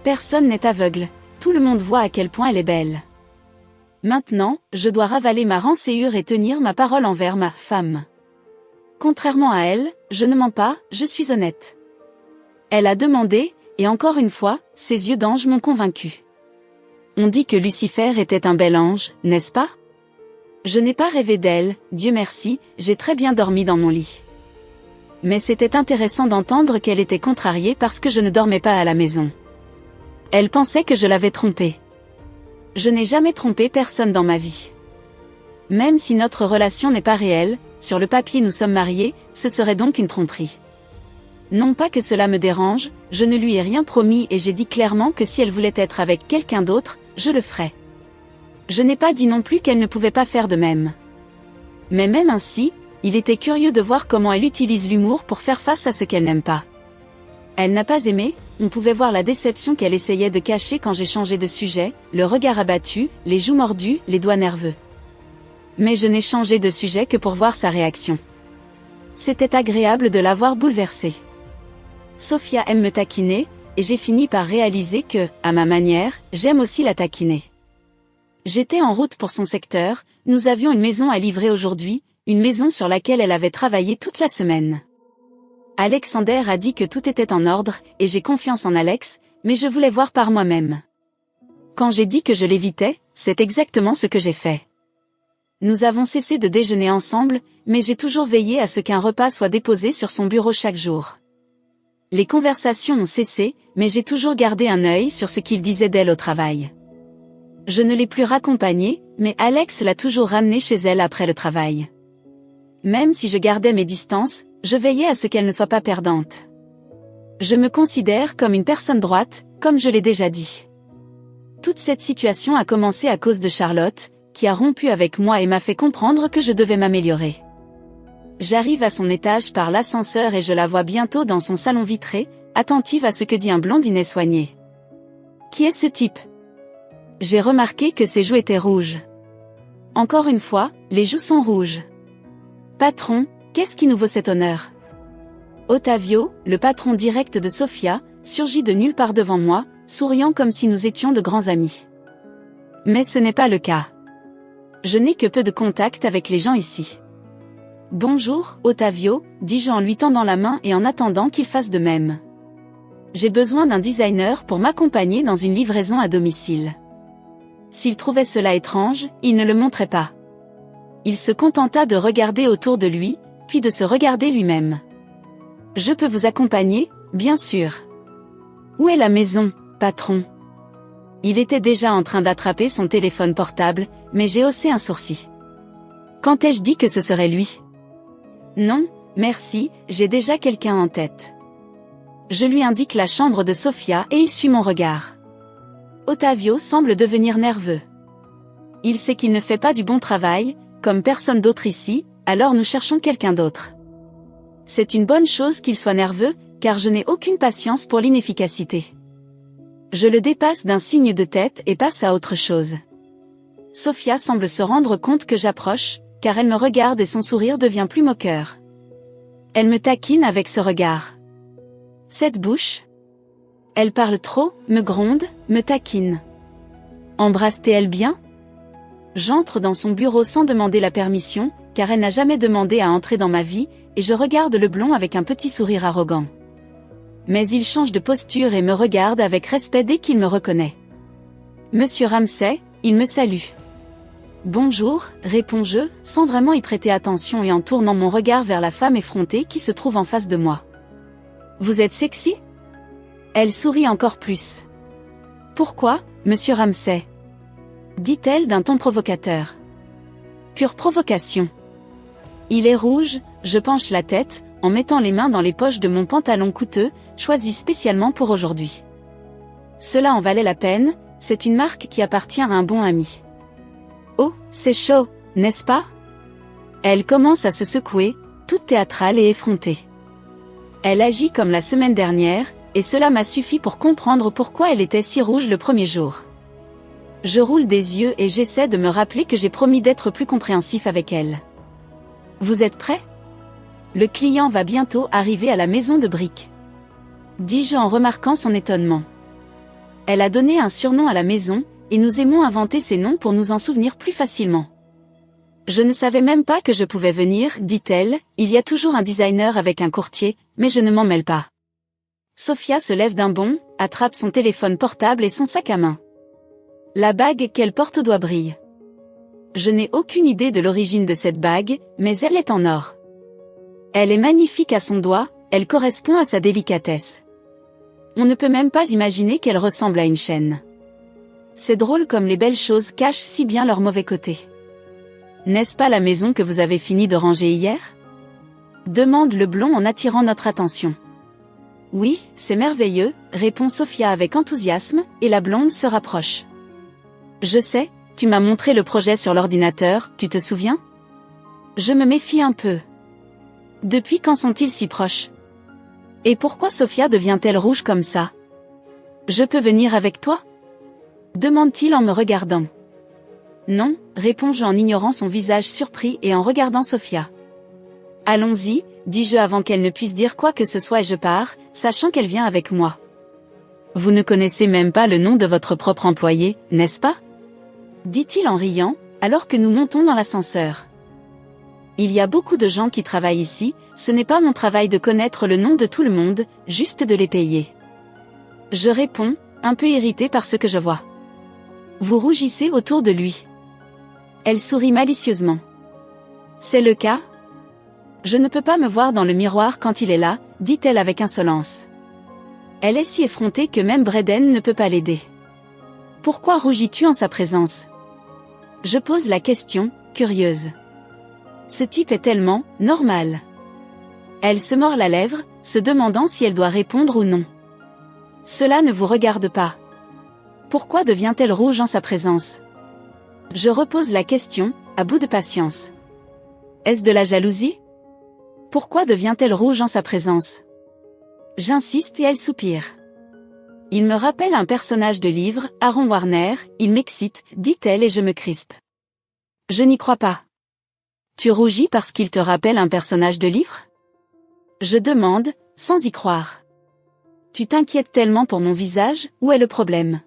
Personne n'est aveugle, tout le monde voit à quel point elle est belle. Maintenant, je dois ravaler ma rançéure et tenir ma parole envers ma femme. Contrairement à elle, je ne mens pas, je suis honnête. Elle a demandé, et encore une fois, ses yeux d'ange m'ont convaincu. On dit que Lucifer était un bel ange, n'est-ce pas? Je n'ai pas rêvé d'elle, Dieu merci, j'ai très bien dormi dans mon lit. Mais c'était intéressant d'entendre qu'elle était contrariée parce que je ne dormais pas à la maison. Elle pensait que je l'avais trompée. Je n'ai jamais trompé personne dans ma vie. Même si notre relation n'est pas réelle, sur le papier nous sommes mariés, ce serait donc une tromperie. Non pas que cela me dérange, je ne lui ai rien promis et j'ai dit clairement que si elle voulait être avec quelqu'un d'autre, je le ferais. Je n'ai pas dit non plus qu'elle ne pouvait pas faire de même. Mais même ainsi, il était curieux de voir comment elle utilise l'humour pour faire face à ce qu'elle n'aime pas. Elle n'a pas aimé, on pouvait voir la déception qu'elle essayait de cacher quand j'ai changé de sujet, le regard abattu, les joues mordues, les doigts nerveux. Mais je n'ai changé de sujet que pour voir sa réaction. C'était agréable de l'avoir bouleversée. Sophia aime me taquiner, et j'ai fini par réaliser que, à ma manière, j'aime aussi la taquiner. J'étais en route pour son secteur, nous avions une maison à livrer aujourd'hui, une maison sur laquelle elle avait travaillé toute la semaine. Alexander a dit que tout était en ordre, et j'ai confiance en Alex, mais je voulais voir par moi-même. Quand j'ai dit que je l'évitais, c'est exactement ce que j'ai fait. Nous avons cessé de déjeuner ensemble, mais j'ai toujours veillé à ce qu'un repas soit déposé sur son bureau chaque jour. Les conversations ont cessé, mais j'ai toujours gardé un œil sur ce qu'il disait d'elle au travail. Je ne l'ai plus raccompagnée, mais Alex l'a toujours ramenée chez elle après le travail. Même si je gardais mes distances, je veillais à ce qu'elle ne soit pas perdante. Je me considère comme une personne droite, comme je l'ai déjà dit. Toute cette situation a commencé à cause de Charlotte, qui a rompu avec moi et m'a fait comprendre que je devais m'améliorer. J'arrive à son étage par l'ascenseur et je la vois bientôt dans son salon vitré, attentive à ce que dit un blondinet soigné. Qui est ce type ? J'ai remarqué que ses joues étaient rouges. Encore une fois, les joues sont rouges. Patron, qu'est-ce qui nous vaut cet honneur ? Ottavio, le patron direct de Sofia, surgit de nulle part devant moi, souriant comme si nous étions de grands amis. Mais ce n'est pas le cas. Je n'ai que peu de contact avec les gens ici. Bonjour, Ottavio, dis-je en lui tendant la main et en attendant qu'il fasse de même. J'ai besoin d'un designer pour m'accompagner dans une livraison à domicile. S'il trouvait cela étrange, il ne le montrait pas. Il se contenta de regarder autour de lui, puis de se regarder lui-même. Je peux vous accompagner, bien sûr. Où est la maison, patron ? Il était déjà en train d'attraper son téléphone portable, mais j'ai haussé un sourcil. Quand ai-je dit que ce serait lui ? Non, merci, j'ai déjà quelqu'un en tête. Je lui indique la chambre de Sofia et il suit mon regard. Ottavio semble devenir nerveux. Il sait qu'il ne fait pas du bon travail, comme personne d'autre ici, alors nous cherchons quelqu'un d'autre. C'est une bonne chose qu'il soit nerveux, car je n'ai aucune patience pour l'inefficacité. Je le dépasse d'un signe de tête et passe à autre chose. Sofia semble se rendre compte que j'approche, car elle me regarde et son sourire devient plus moqueur. Elle me taquine avec ce regard. Cette bouche ? Elle parle trop, me gronde, me taquine. Embrasse-t-elle bien ? J'entre dans son bureau sans demander la permission, car elle n'a jamais demandé à entrer dans ma vie, et je regarde le blond avec un petit sourire arrogant. Mais il change de posture et me regarde avec respect dès qu'il me reconnaît. Monsieur Ramsay, il me salue. Bonjour, réponds-je, sans vraiment y prêter attention et en tournant mon regard vers la femme effrontée qui se trouve en face de moi. Vous êtes sexy ? Elle sourit encore plus. Pourquoi, monsieur Ramsay ? Dit-elle d'un ton provocateur. Pure provocation. Il est rouge, je penche la tête, en mettant les mains dans les poches de mon pantalon coûteux, choisi spécialement pour aujourd'hui. Cela en valait la peine, c'est une marque qui appartient à un bon ami. Oh, c'est chaud, n'est-ce pas ? Elle commence à se secouer, toute théâtrale et effrontée. Elle agit comme la semaine dernière, et cela m'a suffi pour comprendre pourquoi elle était si rouge le premier jour. Je roule des yeux et j'essaie de me rappeler que j'ai promis d'être plus compréhensif avec elle. Vous êtes prêts ? Le client va bientôt arriver à la maison de briques. Dis-je en remarquant son étonnement. Elle a donné un surnom à la maison, et nous aimons inventer ces noms pour nous en souvenir plus facilement. Je ne savais même pas que je pouvais venir, dit-elle, il y a toujours un designer avec un courtier, mais je ne m'en mêle pas. Sofia se lève d'un bond, attrape son téléphone portable et son sac à main. La bague qu'elle porte au doigt brille. Je n'ai aucune idée de l'origine de cette bague, mais elle est en or. Elle est magnifique à son doigt, elle correspond à sa délicatesse. On ne peut même pas imaginer qu'elle ressemble à une chaîne. C'est drôle comme les belles choses cachent si bien leur mauvais côté. N'est-ce pas la maison que vous avez fini de ranger hier ? Demande le blond en attirant notre attention. Oui, c'est merveilleux, répond Sofia avec enthousiasme, et la blonde se rapproche. Je sais, tu m'as montré le projet sur l'ordinateur, tu te souviens ? Je me méfie un peu. Depuis quand sont-ils si proches ? Et pourquoi Sofia devient-elle rouge comme ça ? Je peux venir avec toi ? Demande-t-il en me regardant. Non, réponds-je en ignorant son visage surpris et en regardant Sofia. Allons-y, dis-je avant qu'elle ne puisse dire quoi que ce soit et je pars, sachant qu'elle vient avec moi. Vous ne connaissez même pas le nom de votre propre employé, n'est-ce pas? Dit-il en riant, alors que nous montons dans l'ascenseur. Il y a beaucoup de gens qui travaillent ici, ce n'est pas mon travail de connaître le nom de tout le monde, juste de les payer. Je réponds, un peu irritée par ce que je vois. Vous rougissez autour de lui. Elle sourit malicieusement. C'est le cas? Je ne peux pas me voir dans le miroir quand il est là, dit-elle avec insolence. Elle est si effrontée que même Braden ne peut pas l'aider. Pourquoi rougis-tu en sa présence? Je pose la question, curieuse. Ce type est tellement normal. Elle se mord la lèvre, se demandant si elle doit répondre ou non. Cela ne vous regarde pas. Pourquoi devient-elle rouge en sa présence? Je repose la question, à bout de patience. Est-ce de la jalousie? Pourquoi devient-elle rouge en sa présence? J'insiste et elle soupire. Il me rappelle un personnage de livre, Aaron Warner, il m'excite, dit-elle et je me crispe. Je n'y crois pas. Tu rougis parce qu'il te rappelle un personnage de livre? Je demande, sans y croire. Tu t'inquiètes tellement pour mon visage, où est le problème?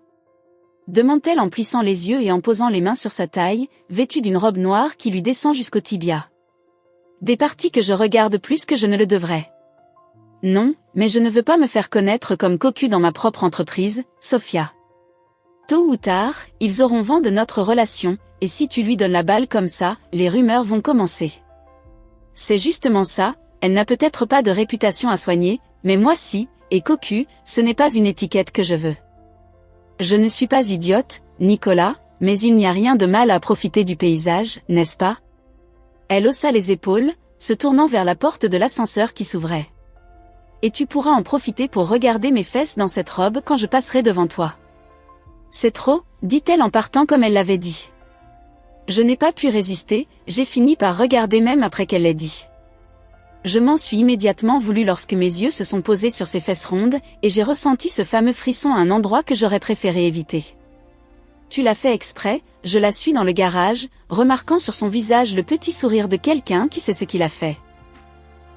Demande-t-elle en plissant les yeux et en posant les mains sur sa taille, vêtue d'une robe noire qui lui descend jusqu'au tibia. Des parties que je regarde plus que je ne le devrais. Non, mais je ne veux pas me faire connaître comme cocu dans ma propre entreprise, Sophia. Tôt ou tard, ils auront vent de notre relation, et si tu lui donnes la balle comme ça, les rumeurs vont commencer. C'est justement ça, elle n'a peut-être pas de réputation à soigner, mais moi si, et cocu, ce n'est pas une étiquette que je veux. Je ne suis pas idiote, Nicolas, mais il n'y a rien de mal à profiter du paysage, n'est-ce pas? Elle haussa les épaules, se tournant vers la porte de l'ascenseur qui s'ouvrait. Et tu pourras en profiter pour regarder mes fesses dans cette robe quand je passerai devant toi. C'est trop, dit-elle en partant comme elle l'avait dit. Je n'ai pas pu résister, j'ai fini par regarder même après qu'elle l'ait dit. Je m'en suis immédiatement voulu lorsque mes yeux se sont posés sur ses fesses rondes, et j'ai ressenti ce fameux frisson à un endroit que j'aurais préféré éviter. Tu l'as fait exprès, je la suis dans le garage, remarquant sur son visage le petit sourire de quelqu'un qui sait ce qu'il a fait.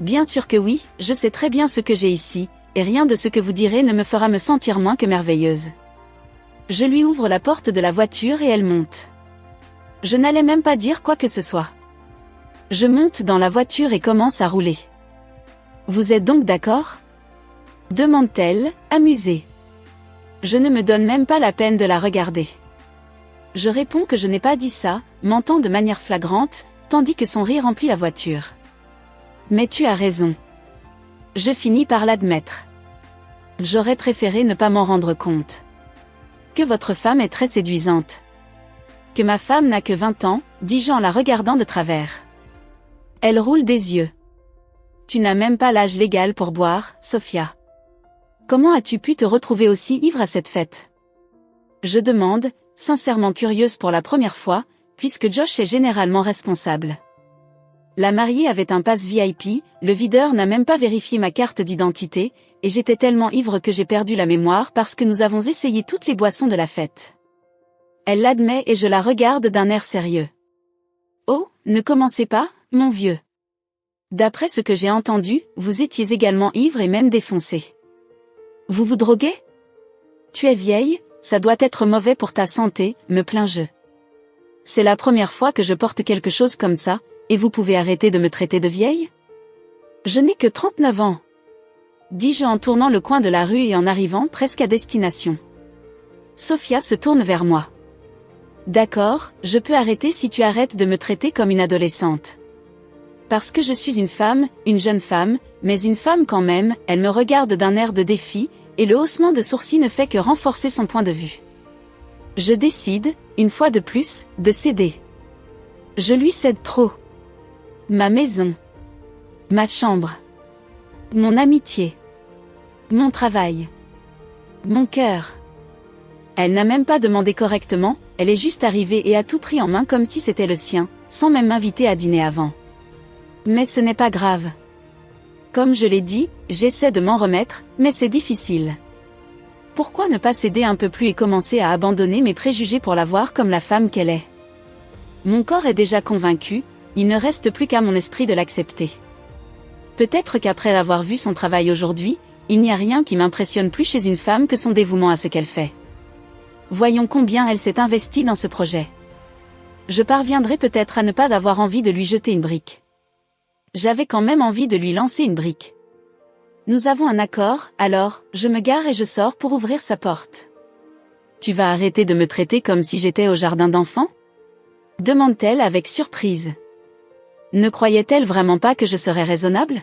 Bien sûr que oui, je sais très bien ce que j'ai ici, et rien de ce que vous direz ne me fera me sentir moins que merveilleuse. Je lui ouvre la porte de la voiture et elle monte. Je n'allais même pas dire quoi que ce soit. Je monte dans la voiture et commence à rouler. Vous êtes donc d'accord? Demande-t-elle, amusée. Je ne me donne même pas la peine de la regarder. Je réponds que je n'ai pas dit ça, mentant de manière flagrante, tandis que son rire remplit la voiture. Mais tu as raison. Je finis par l'admettre. J'aurais préféré ne pas m'en rendre compte. Que votre femme est très séduisante. Que ma femme n'a que 20 ans, dis-je en la regardant de travers. Elle roule des yeux. Tu n'as même pas l'âge légal pour boire, Sophia. Comment as-tu pu te retrouver aussi ivre à cette fête? Je demande, sincèrement curieuse pour la première fois, puisque Josh est généralement responsable. La mariée avait un pass VIP, le videur n'a même pas vérifié ma carte d'identité, et j'étais tellement ivre que j'ai perdu la mémoire parce que nous avons essayé toutes les boissons de la fête. Elle l'admet et je la regarde d'un air sérieux. Oh, ne commencez pas, mon vieux. D'après ce que j'ai entendu, vous étiez également ivre et même défoncé. Vous vous droguez? Tu es vieille, ça doit être mauvais pour ta santé, me plains-je. C'est la première fois que je porte quelque chose comme ça, et vous pouvez arrêter de me traiter de vieille? Je n'ai que 39 ans. Dis-je en tournant le coin de la rue et en arrivant presque à destination. Sophia se tourne vers moi. D'accord, je peux arrêter si tu arrêtes de me traiter comme une adolescente. Parce que je suis une femme, une jeune femme, mais une femme quand même, elle me regarde d'un air de défi, et le haussement de sourcils ne fait que renforcer son point de vue. Je décide, une fois de plus, de céder. Je lui cède trop. Ma maison. Ma chambre. Mon amitié. Mon travail. Mon cœur. Elle n'a même pas demandé correctement, elle est juste arrivée et a tout pris en main comme si c'était le sien, sans même m'inviter à dîner avant. Mais ce n'est pas grave. Comme je l'ai dit, j'essaie de m'en remettre, mais c'est difficile. Pourquoi ne pas céder un peu plus et commencer à abandonner mes préjugés pour la voir comme la femme qu'elle est? Mon corps est déjà convaincu, il ne reste plus qu'à mon esprit de l'accepter. Peut-être qu'après avoir vu son travail aujourd'hui, il n'y a rien qui m'impressionne plus chez une femme que son dévouement à ce qu'elle fait. Voyons combien elle s'est investie dans ce projet. Je parviendrai peut-être à ne pas avoir envie de lui jeter une brique. J'avais quand même envie de lui lancer une brique. Nous avons un accord, alors, je me gare et je sors pour ouvrir sa porte. Tu vas arrêter de me traiter comme si j'étais au jardin d'enfants ? Demande-t-elle avec surprise. Ne croyait-elle vraiment pas que je serais raisonnable ?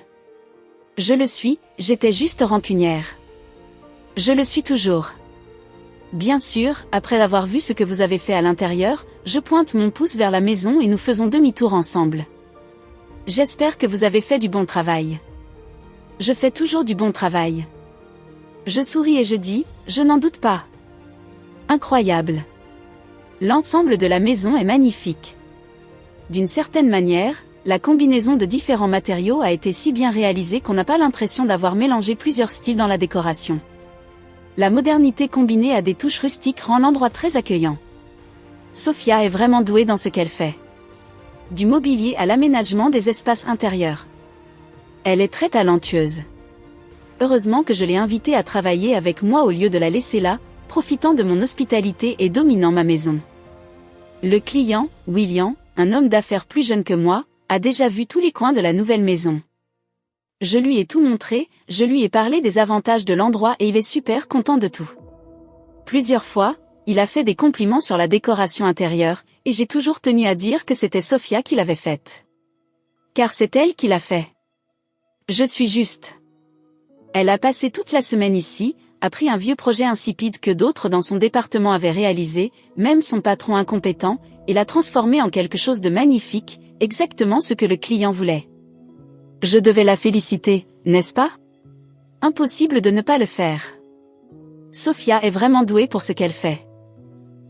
Je le suis, j'étais juste rancunière. Je le suis toujours. Bien sûr, après avoir vu ce que vous avez fait à l'intérieur, je pointe mon pouce vers la maison et nous faisons demi-tour ensemble. J'espère que vous avez fait du bon travail. Je fais toujours du bon travail. Je souris et je dis, je n'en doute pas. Incroyable. L'ensemble de la maison est magnifique. D'une certaine manière, la combinaison de différents matériaux a été si bien réalisée qu'on n'a pas l'impression d'avoir mélangé plusieurs styles dans la décoration. La modernité combinée à des touches rustiques rend l'endroit très accueillant. Sophia est vraiment douée dans ce qu'elle fait. Du mobilier à l'aménagement des espaces intérieurs. Elle est très talentueuse. Heureusement que je l'ai invitée à travailler avec moi au lieu de la laisser là, profitant de mon hospitalité et dominant ma maison. Le client, William, un homme d'affaires plus jeune que moi, a déjà vu tous les coins de la nouvelle maison. Je lui ai tout montré, je lui ai parlé des avantages de l'endroit et il est super content de tout. Plusieurs fois, il a fait des compliments sur la décoration intérieure, et j'ai toujours tenu à dire que c'était Sophia qui l'avait faite. Car c'est elle qui l'a fait. Je suis juste. Elle a passé toute la semaine ici, a pris un vieux projet insipide que d'autres dans son département avaient réalisé, même son patron incompétent, et l'a transformé en quelque chose de magnifique, exactement ce que le client voulait. Je devais la féliciter, n'est-ce pas ? Impossible de ne pas le faire. Sophia est vraiment douée pour ce qu'elle fait.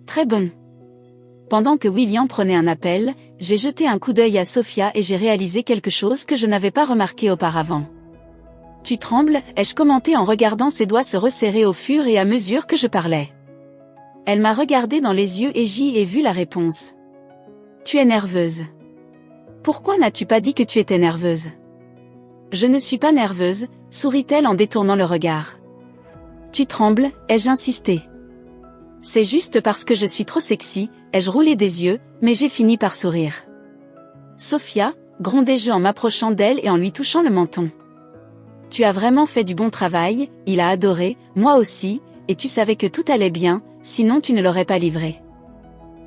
Très bon. Pendant que William prenait un appel, j'ai jeté un coup d'œil à Sophia et j'ai réalisé quelque chose que je n'avais pas remarqué auparavant. Tu trembles, ai-je commenté en regardant ses doigts se resserrer au fur et à mesure que je parlais. Elle m'a regardé dans les yeux et j'y ai vu la réponse. Tu es nerveuse. Pourquoi n'as-tu pas dit que tu étais nerveuse ? Je ne suis pas nerveuse, sourit-elle en détournant le regard. Tu trembles, ai-je insisté. C'est juste parce que je suis trop sexy, ai-je roulé des yeux, mais j'ai fini par sourire. Sophia, grondai-je en m'approchant d'elle et en lui touchant le menton. Tu as vraiment fait du bon travail, il a adoré, moi aussi, et tu savais que tout allait bien, sinon tu ne l'aurais pas livré.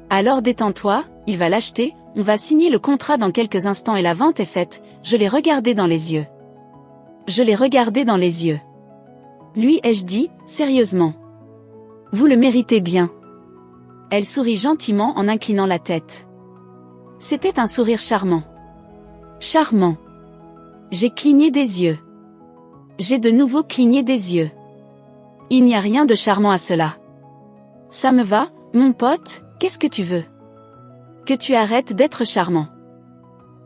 Alors détends-toi, il va l'acheter, on va signer le contrat dans quelques instants et la vente est faite, je l'ai regardé dans les yeux. Je l'ai regardé dans les yeux. Lui ai-je dit, sérieusement. Vous le méritez bien. Elle sourit gentiment en inclinant la tête. C'était un sourire charmant. Charmant. J'ai cligné des yeux. J'ai de nouveau cligné des yeux. Il n'y a rien de charmant à cela. Ça me va, mon pote, qu'est-ce que tu veux ? Que tu arrêtes d'être charmant.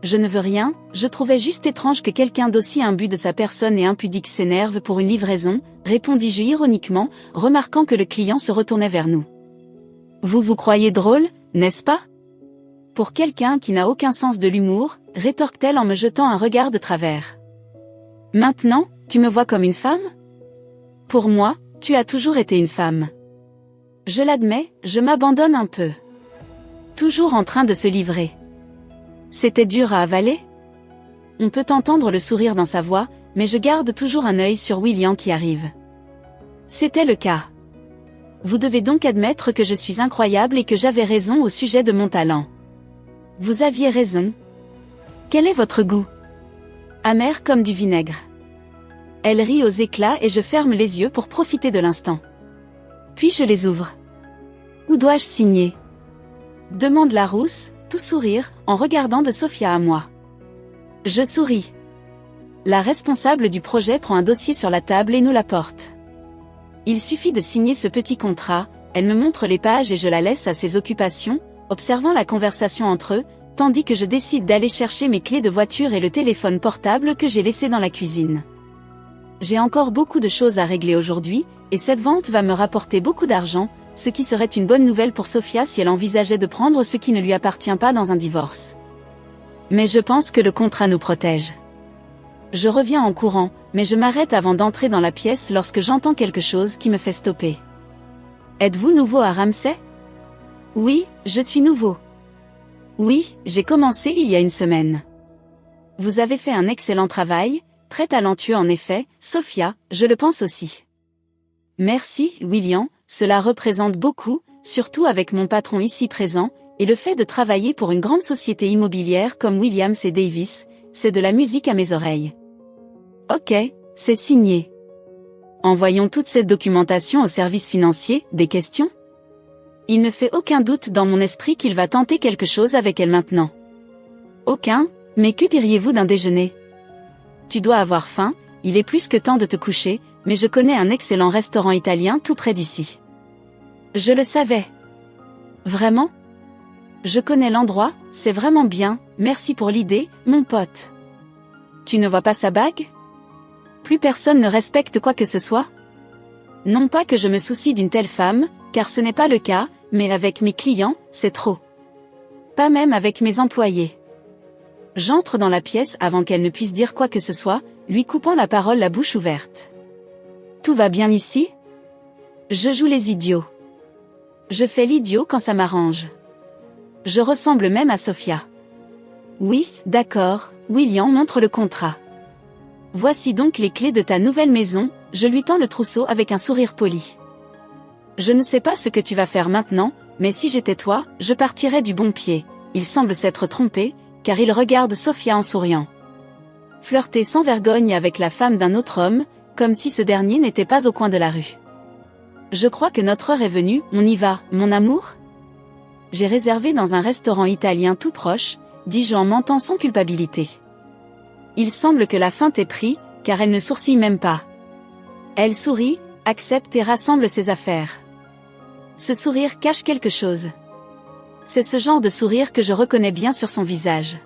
Je ne veux rien, je trouvais juste étrange que quelqu'un d'aussi imbu de sa personne et impudique s'énerve pour une livraison, répondis-je ironiquement, remarquant que le client se retournait vers nous. Vous vous croyez drôle, n'est-ce pas ? Pour quelqu'un qui n'a aucun sens de l'humour, rétorque-t-elle en me jetant un regard de travers. Maintenant, tu me vois comme une femme ? Pour moi, tu as toujours été une femme. Je l'admets, je m'abandonne un peu. Toujours en train de se livrer. C'était dur à avaler ? On peut entendre le sourire dans sa voix, mais je garde toujours un œil sur William qui arrive. C'était le cas. Vous devez donc admettre que je suis incroyable et que j'avais raison au sujet de mon talent. Vous aviez raison. Quel est votre goût ? Amer comme du vinaigre. Elle rit aux éclats et je ferme les yeux pour profiter de l'instant. Puis je les ouvre. Où dois-je signer ? Demande la rousse, tout sourire, en regardant de Sophia à moi. Je souris. La responsable du projet prend un dossier sur la table et nous l'apporte. Il suffit de signer ce petit contrat, elle me montre les pages et je la laisse à ses occupations, observant la conversation entre eux, tandis que je décide d'aller chercher mes clés de voiture et le téléphone portable que j'ai laissé dans la cuisine. J'ai encore beaucoup de choses à régler aujourd'hui, et cette vente va me rapporter beaucoup d'argent, ce qui serait une bonne nouvelle pour Sophia si elle envisageait de prendre ce qui ne lui appartient pas dans un divorce. Mais je pense que le contrat nous protège. Je reviens en courant, mais je m'arrête avant d'entrer dans la pièce lorsque j'entends quelque chose qui me fait stopper. Êtes-vous nouveau à Ramsay? Oui, je suis nouveau. Oui, j'ai commencé il y a une semaine. Vous avez fait un excellent travail, très talentueux en effet, Sophia, je le pense aussi. Merci, William, cela représente beaucoup, surtout avec mon patron ici présent, et le fait de travailler pour une grande société immobilière comme Williams et Davis, c'est de la musique à mes oreilles. Ok, c'est signé. Envoyons toute cette documentation au service financier, des questions? Il ne fait aucun doute dans mon esprit qu'il va tenter quelque chose avec elle maintenant. Aucun, mais que diriez-vous d'un déjeuner? Tu dois avoir faim, il est plus que temps de te coucher, mais je connais un excellent restaurant italien tout près d'ici. Je le savais. Vraiment? Je connais l'endroit, c'est vraiment bien, merci pour l'idée, mon pote. Tu ne vois pas sa bague? Plus personne ne respecte quoi que ce soit? Non pas que je me soucie d'une telle femme, car ce n'est pas le cas, mais avec mes clients, c'est trop. Pas même avec mes employés. J'entre dans la pièce avant qu'elle ne puisse dire quoi que ce soit, lui coupant la parole la bouche ouverte. Tout va bien ici? Je joue les idiots. Je fais l'idiot quand ça m'arrange. Je ressemble même à Sophia. Oui, d'accord, William montre le contrat. Voici donc les clés de ta nouvelle maison, je lui tends le trousseau avec un sourire poli. Je ne sais pas ce que tu vas faire maintenant, mais si j'étais toi, je partirais du bon pied. Il semble s'être trompé, car il regarde Sophia en souriant. Flirter sans vergogne avec la femme d'un autre homme, comme si ce dernier n'était pas au coin de la rue. Je crois que notre heure est venue, on y va, mon amour? J'ai réservé dans un restaurant italien tout proche, dis-je en mentant sans culpabilité. Il semble que la feinte ait pris, car elle ne sourcille même pas. Elle sourit, accepte et rassemble ses affaires. Ce sourire cache quelque chose. C'est ce genre de sourire que je reconnais bien sur son visage.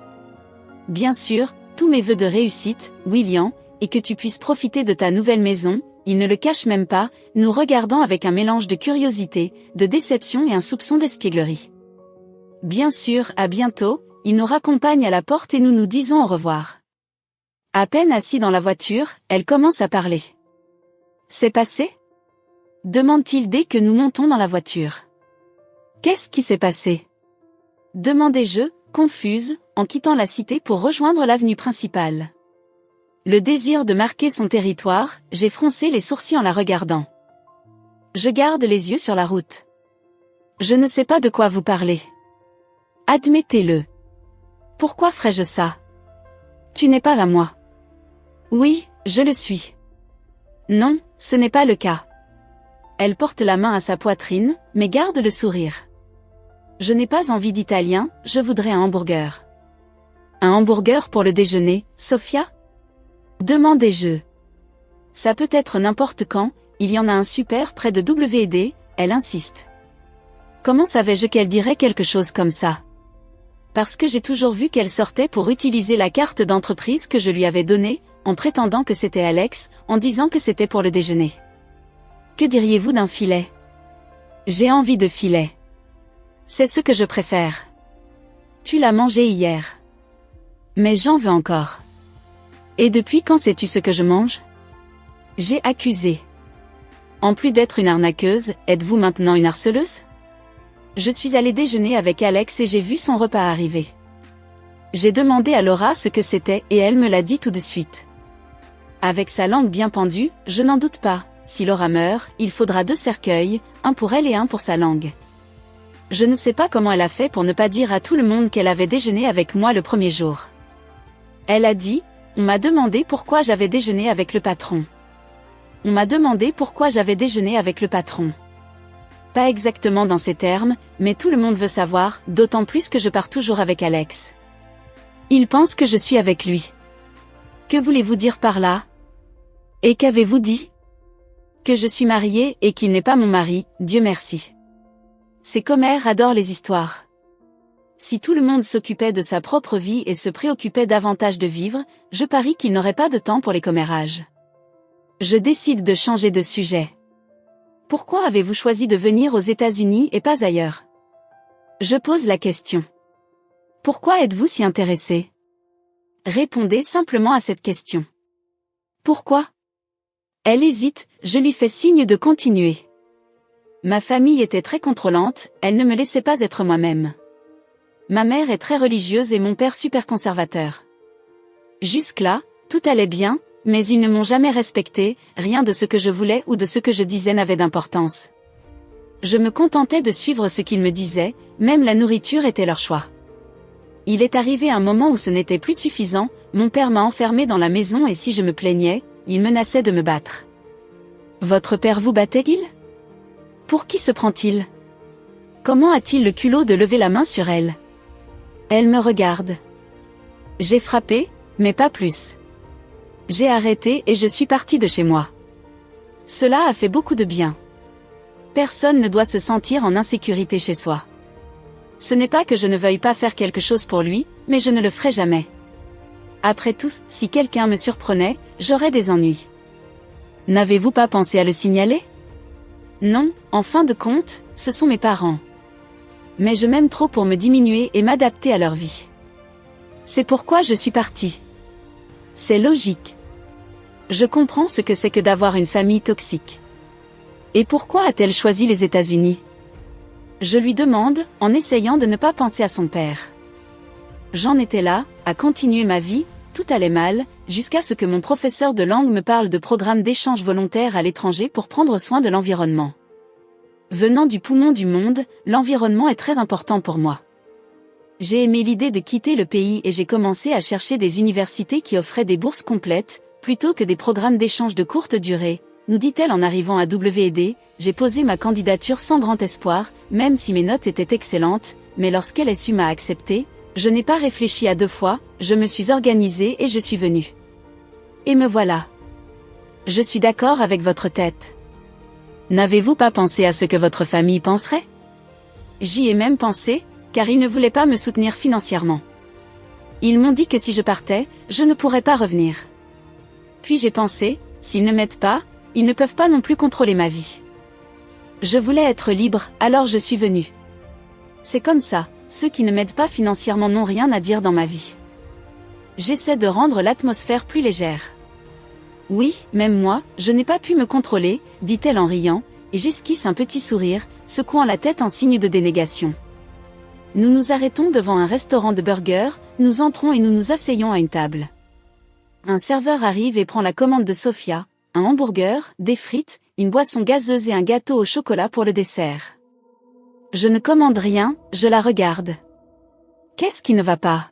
Bien sûr, tous mes vœux de réussite, William, et que tu puisses profiter de ta nouvelle maison, il ne le cache même pas, nous regardant avec un mélange de curiosité, de déception et un soupçon d'espièglerie. Bien sûr, à bientôt, il nous raccompagne à la porte et nous nous disons au revoir. À peine assis dans la voiture, elle commence à parler. C'est passé? Demande-t-il dès que nous montons dans la voiture. Qu'est-ce qui s'est passé? Demandai-je, confuse, en quittant la cité pour rejoindre l'avenue principale. Le désir de marquer son territoire, j'ai froncé les sourcils en la regardant. Je garde les yeux sur la route. Je ne sais pas de quoi vous parlez. Admettez-le. Pourquoi ferais-je ça? Tu n'es pas à moi. Oui, je le suis. Non, ce n'est pas le cas. Elle porte la main à sa poitrine, mais garde le sourire. Je n'ai pas envie d'italien, je voudrais un hamburger. Un hamburger pour le déjeuner, Sophia? Demandai-je. Ça peut être n'importe quand, il y en a un super près de W&D, elle insiste. Comment savais-je qu'elle dirait quelque chose comme ça? Parce que j'ai toujours vu qu'elle sortait pour utiliser la carte d'entreprise que je lui avais donnée, en prétendant que c'était Alex, en disant que c'était pour le déjeuner. Que diriez-vous d'un filet? J'ai envie de filet. C'est ce que je préfère. Tu l'as mangé hier. Mais j'en veux encore. Et depuis quand sais-tu ce que je mange? J'ai accusé. En plus d'être une arnaqueuse, êtes-vous maintenant une harceleuse? Je suis allée déjeuner avec Alex et j'ai vu son repas arriver. J'ai demandé à Laura ce que c'était et elle me l'a dit tout de suite. Avec sa langue bien pendue, je n'en doute pas, si Laura meurt, il faudra 2 cercueils, un pour elle et un pour sa langue. Je ne sais pas comment elle a fait pour ne pas dire à tout le monde qu'elle avait déjeuné avec moi le premier jour. Elle a dit, on m'a demandé pourquoi j'avais déjeuné avec le patron. On m'a demandé pourquoi j'avais déjeuné avec le patron. Pas exactement dans ces termes, mais tout le monde veut savoir, d'autant plus que je pars toujours avec Alex. Il pense que je suis avec lui. Que voulez-vous dire par là? Et qu'avez-vous dit? Que je suis mariée et qu'il n'est pas mon mari, Dieu merci. Ces commères adorent les histoires. Si tout le monde s'occupait de sa propre vie et se préoccupait davantage de vivre, je parie qu'il n'aurait pas de temps pour les commérages. Je décide de changer de sujet. Pourquoi avez-vous choisi de venir aux États-Unis et pas ailleurs? Je pose la question. Pourquoi êtes-vous si intéressé? Répondez simplement à cette question. Pourquoi? Elle hésite, je lui fais signe de continuer. Ma famille était très contrôlante, elle ne me laissait pas être moi-même. Ma mère est très religieuse et mon père super conservateur. Jusque-là, tout allait bien, mais ils ne m'ont jamais respecté, rien de ce que je voulais ou de ce que je disais n'avait d'importance. Je me contentais de suivre ce qu'ils me disaient, même la nourriture était leur choix. Il est arrivé un moment où ce n'était plus suffisant, mon père m'a enfermé dans la maison et si je me plaignais, il menaçait de me battre. Votre père vous battait-il? Pour qui se prend-il? Comment a-t-il le culot de lever la main sur elle? Elle me regarde. J'ai frappé, mais pas plus. J'ai arrêté et je suis partie de chez moi. Cela a fait beaucoup de bien. Personne ne doit se sentir en insécurité chez soi. Ce n'est pas que je ne veuille pas faire quelque chose pour lui, mais je ne le ferai jamais. Après tout, si quelqu'un me surprenait, j'aurais des ennuis. N'avez-vous pas pensé à le signaler? Non, en fin de compte, ce sont mes parents. Mais je m'aime trop pour me diminuer et m'adapter à leur vie. C'est pourquoi je suis partie. C'est logique. Je comprends ce que c'est que d'avoir une famille toxique. Et pourquoi a-t-elle choisi les États-Unis? Je lui demande, en essayant de ne pas penser à son père. J'en étais là, à continuer ma vie, tout allait mal, jusqu'à ce que mon professeur de langue me parle de programmes d'échange volontaire à l'étranger pour prendre soin de l'environnement. Venant du poumon du monde, l'environnement est très important pour moi. J'ai aimé l'idée de quitter le pays et j'ai commencé à chercher des universités qui offraient des bourses complètes, plutôt que des programmes d'échange de courte durée, nous dit-elle en arrivant à WD. J'ai posé ma candidature sans grand espoir, même si mes notes étaient excellentes, mais lorsqu'LSU m'a accepté, je n'ai pas réfléchi à deux fois, je me suis organisée et je suis venue. Et me voilà. Je suis d'accord avec votre tête. N'avez-vous pas pensé à ce que votre famille penserait? J'y ai même pensé, car ils ne voulaient pas me soutenir financièrement. Ils m'ont dit que si je partais, je ne pourrais pas revenir. Puis j'ai pensé, s'ils ne m'aident pas, ils ne peuvent pas non plus contrôler ma vie. Je voulais être libre, alors je suis venue. C'est comme ça, ceux qui ne m'aident pas financièrement n'ont rien à dire dans ma vie. J'essaie de rendre l'atmosphère plus légère. Oui, même moi, je n'ai pas pu me contrôler, dit-elle en riant, et j'esquisse un petit sourire, secouant la tête en signe de dénégation. Nous nous arrêtons devant un restaurant de burgers, nous entrons et nous nous asseyons à une table. Un serveur arrive et prend la commande de Sophia, un hamburger, des frites, une boisson gazeuse et un gâteau au chocolat pour le dessert. Je ne commande rien, je la regarde. Qu'est-ce qui ne va pas?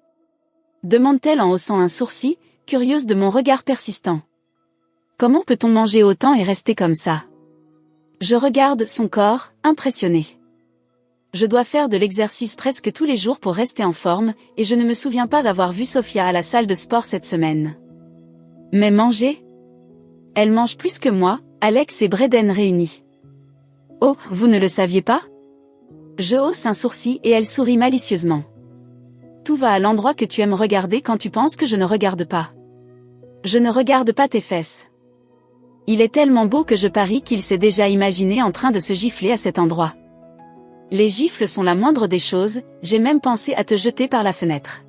Demande-t-elle en haussant un sourcil, curieuse de mon regard persistant. Comment peut-on manger autant et rester comme ça? Je regarde son corps, impressionné. Je dois faire de l'exercice presque tous les jours pour rester en forme, et je ne me souviens pas avoir vu Sophia à la salle de sport cette semaine. Mais manger? Elle mange plus que moi, Alex et Braden réunis. Oh, vous ne le saviez pas? Je hausse un sourcil et elle sourit malicieusement. Tout va à l'endroit que tu aimes regarder quand tu penses que je ne regarde pas. Je ne regarde pas tes fesses. Il est tellement beau que je parie qu'il s'est déjà imaginé en train de se gifler à cet endroit. Les gifles sont la moindre des choses, j'ai même pensé à te jeter par la fenêtre.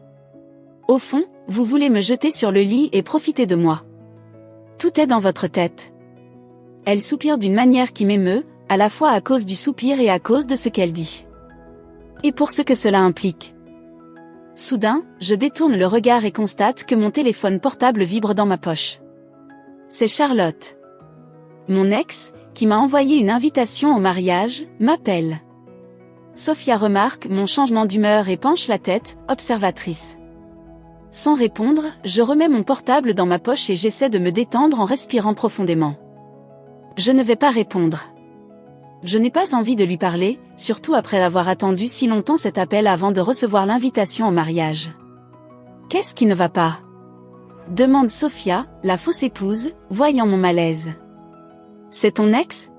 Au fond, vous voulez me jeter sur le lit et profiter de moi. Tout est dans votre tête. Elle soupire d'une manière qui m'émeut, à la fois à cause du soupir et à cause de ce qu'elle dit. Et pour ce que cela implique. Soudain, je détourne le regard et constate que mon téléphone portable vibre dans ma poche. C'est Charlotte. Mon ex, qui m'a envoyé une invitation au mariage, m'appelle. Sophia remarque mon changement d'humeur et penche la tête, observatrice. Sans répondre, je remets mon portable dans ma poche et j'essaie de me détendre en respirant profondément. Je ne vais pas répondre. Je n'ai pas envie de lui parler, surtout après avoir attendu si longtemps cet appel avant de recevoir l'invitation au mariage. Qu'est-ce qui ne va pas? Demande Sophia, la fausse épouse, voyant mon malaise. C'est ton ex?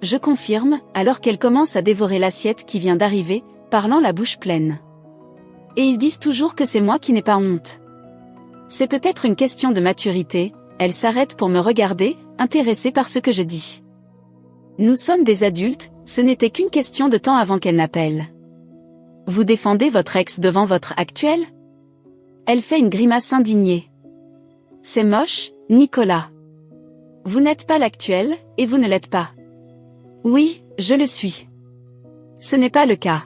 Je confirme, alors qu'elle commence à dévorer l'assiette qui vient d'arriver, parlant la bouche pleine. Et ils disent toujours que c'est moi qui n'ai pas honte. C'est peut-être une question de maturité, elle s'arrête pour me regarder, intéressée par ce que je dis. Nous sommes des adultes, ce n'était qu'une question de temps avant qu'elle n'appelle. Vous défendez votre ex devant votre actuel? Elle fait une grimace indignée. C'est moche, Nicolas. Vous n'êtes pas l'actuel, et vous ne l'êtes pas. Oui, je le suis. Ce n'est pas le cas.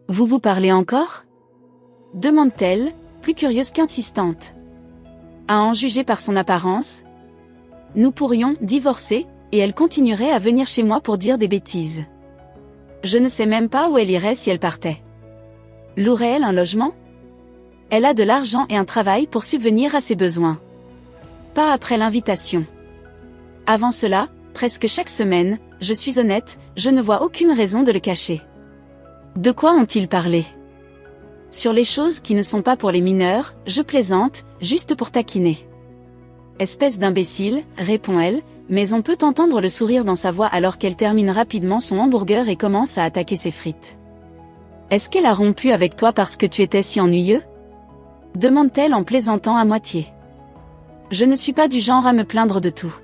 Vous vous parlez encore? Demande-t-elle, plus curieuse qu'insistante. À en juger par son apparence, nous pourrions divorcer, et elle continuerait à venir chez moi pour dire des bêtises. Je ne sais même pas où elle irait si elle partait. Louerait-elle un logement? Elle a de l'argent et un travail pour subvenir à ses besoins. Pas après l'invitation. Avant cela, presque chaque semaine, je suis honnête, je ne vois aucune raison de le cacher. De quoi ont-ils parlé? Sur les choses qui ne sont pas pour les mineurs, je plaisante, juste pour taquiner. Espèce d'imbécile, répond-elle, mais on peut entendre le sourire dans sa voix alors qu'elle termine rapidement son hamburger et commence à attaquer ses frites. Est-ce qu'elle a rompu avec toi parce que tu étais si ennuyeux? Demande-t-elle en plaisantant à moitié. Je ne suis pas du genre à me plaindre de tout.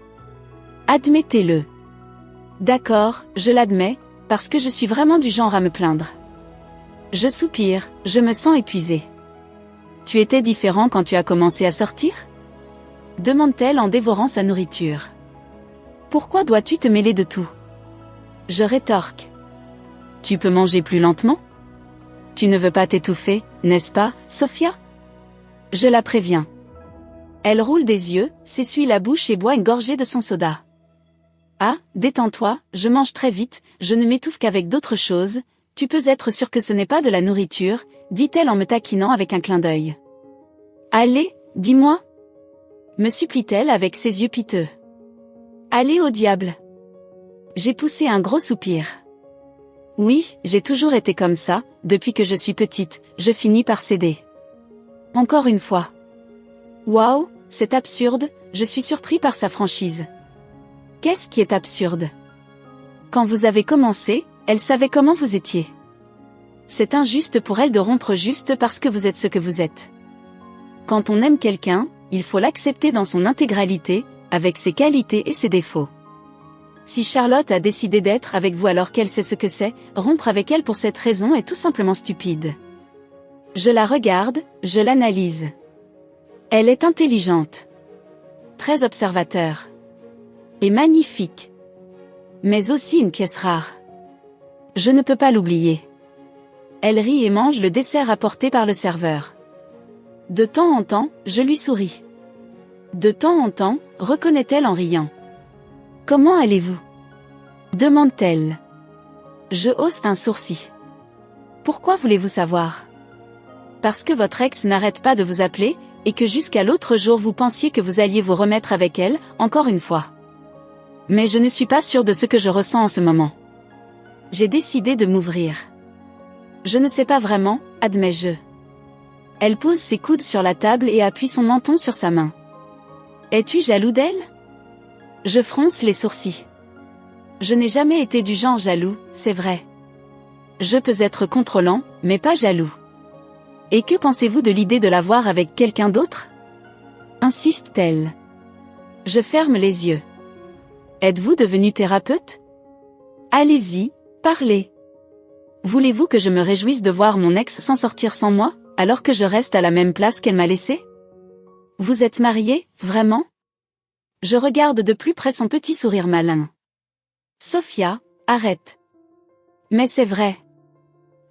Admettez-le. D'accord, je l'admets, parce que je suis vraiment du genre à me plaindre. Je soupire, je me sens épuisée. Tu étais différent quand tu as commencé à sortir? Demande-t-elle en dévorant sa nourriture. Pourquoi dois-tu te mêler de tout? Je rétorque. Tu peux manger plus lentement? Tu ne veux pas t'étouffer, n'est-ce pas, Sophia? Je la préviens. Elle roule des yeux, s'essuie la bouche et boit une gorgée de son soda. Ah, détends-toi, je mange très vite, je ne m'étouffe qu'avec d'autres choses, tu peux être sûr que ce n'est pas de la nourriture, dit-elle en me taquinant avec un clin d'œil. Allez, dis-moi, me supplie-t-elle avec ses yeux piteux. Allez au diable. J'ai poussé un gros soupir. Oui, j'ai toujours été comme ça, depuis que je suis petite, je finis par céder. Encore une fois. Waouh, c'est absurde, je suis surpris par sa franchise. Qu'est-ce qui est absurde? Quand vous avez commencé, elle savait comment vous étiez. C'est injuste pour elle de rompre juste parce que vous êtes ce que vous êtes. Quand on aime quelqu'un, il faut l'accepter dans son intégralité, avec ses qualités et ses défauts. Si Charlotte a décidé d'être avec vous alors qu'elle sait ce que c'est, rompre avec elle pour cette raison est tout simplement stupide. Je la regarde, je l'analyse. Elle est intelligente. Très observateur. Et magnifique. Mais aussi une pièce rare. Je ne peux pas l'oublier. Elle rit et mange le dessert apporté par le serveur. De temps en temps, je lui souris. De temps en temps, reconnaît-elle en riant. Comment allez-vous? Demande-t-elle. Je hausse un sourcil. Pourquoi voulez-vous savoir? Parce que votre ex n'arrête pas de vous appeler, et que jusqu'à l'autre jour vous pensiez que vous alliez vous remettre avec elle, encore une fois. Mais je ne suis pas sûre de ce que je ressens en ce moment. J'ai décidé de m'ouvrir. Je ne sais pas vraiment, admets-je. Elle pose ses coudes sur la table et appuie son menton sur sa main. Es-tu jaloux d'elle? Je fronce les sourcils. Je n'ai jamais été du genre jaloux, c'est vrai. Je peux être contrôlant, mais pas jaloux. Et que pensez-vous de l'idée de la voir avec quelqu'un d'autre? Insiste-t-elle. Je ferme les yeux. Êtes-vous devenu thérapeute? Allez-y, parlez. Voulez-vous que je me réjouisse de voir mon ex s'en sortir sans moi, alors que je reste à la même place qu'elle m'a laissée? Vous êtes marié, vraiment? Je regarde de plus près son petit sourire malin. Sophia, arrête. Mais c'est vrai.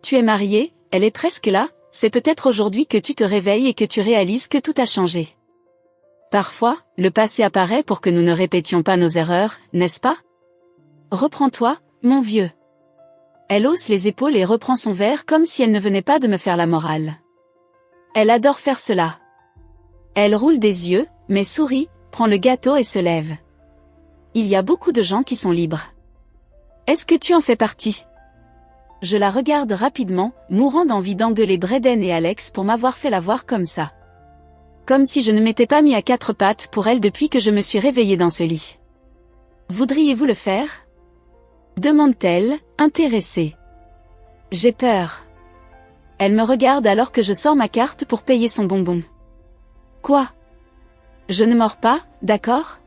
Tu es mariée, elle est presque là, c'est peut-être aujourd'hui que tu te réveilles et que tu réalises que tout a changé. Parfois, le passé apparaît pour que nous ne répétions pas nos erreurs, n'est-ce pas? Reprends-toi, mon vieux. Elle hausse les épaules et reprend son verre comme si elle ne venait pas de me faire la morale. Elle adore faire cela. Elle roule des yeux, mais sourit, prend le gâteau et se lève. Il y a beaucoup de gens qui sont libres. Est-ce que tu en fais partie? Je la regarde rapidement, mourant d'envie d'engueuler Breden et Alex pour m'avoir fait la voir comme ça. Comme si je ne m'étais pas mis à quatre pattes pour elle depuis que je me suis réveillée dans ce lit. Voudriez-vous le faire? Demande-t-elle, intéressée. J'ai peur. Elle me regarde alors que je sors ma carte pour payer son bonbon. Quoi? Je ne mords pas, d'accord?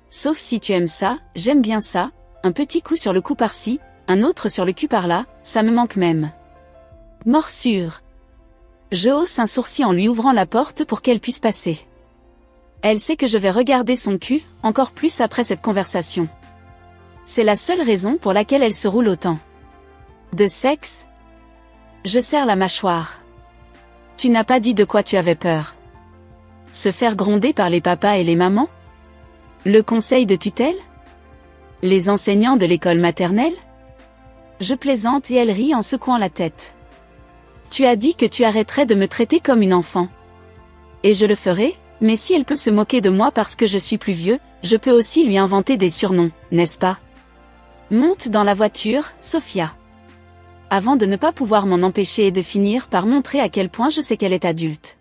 Sauf si tu aimes ça, j'aime bien ça, un petit coup sur le cou par-ci, un autre sur le cul par-là, ça me manque même. Morsure. Je hausse un sourcil en lui ouvrant la porte pour qu'elle puisse passer. Elle sait que je vais regarder son cul, encore plus après cette conversation. C'est la seule raison pour laquelle elle se roule autant. De sexe? Je serre la mâchoire. Tu n'as pas dit de quoi tu avais peur. Se faire gronder par les papas et les mamans? Le conseil de tutelle? Les enseignants de l'école maternelle? Je plaisante et elle rit en secouant la tête. Tu as dit que tu arrêterais de me traiter comme une enfant. Et je le ferai, mais si elle peut se moquer de moi parce que je suis plus vieux, je peux aussi lui inventer des surnoms, n'est-ce pas? Monte dans la voiture, Sophia. Avant de ne pas pouvoir m'en empêcher et de finir par montrer à quel point je sais qu'elle est adulte.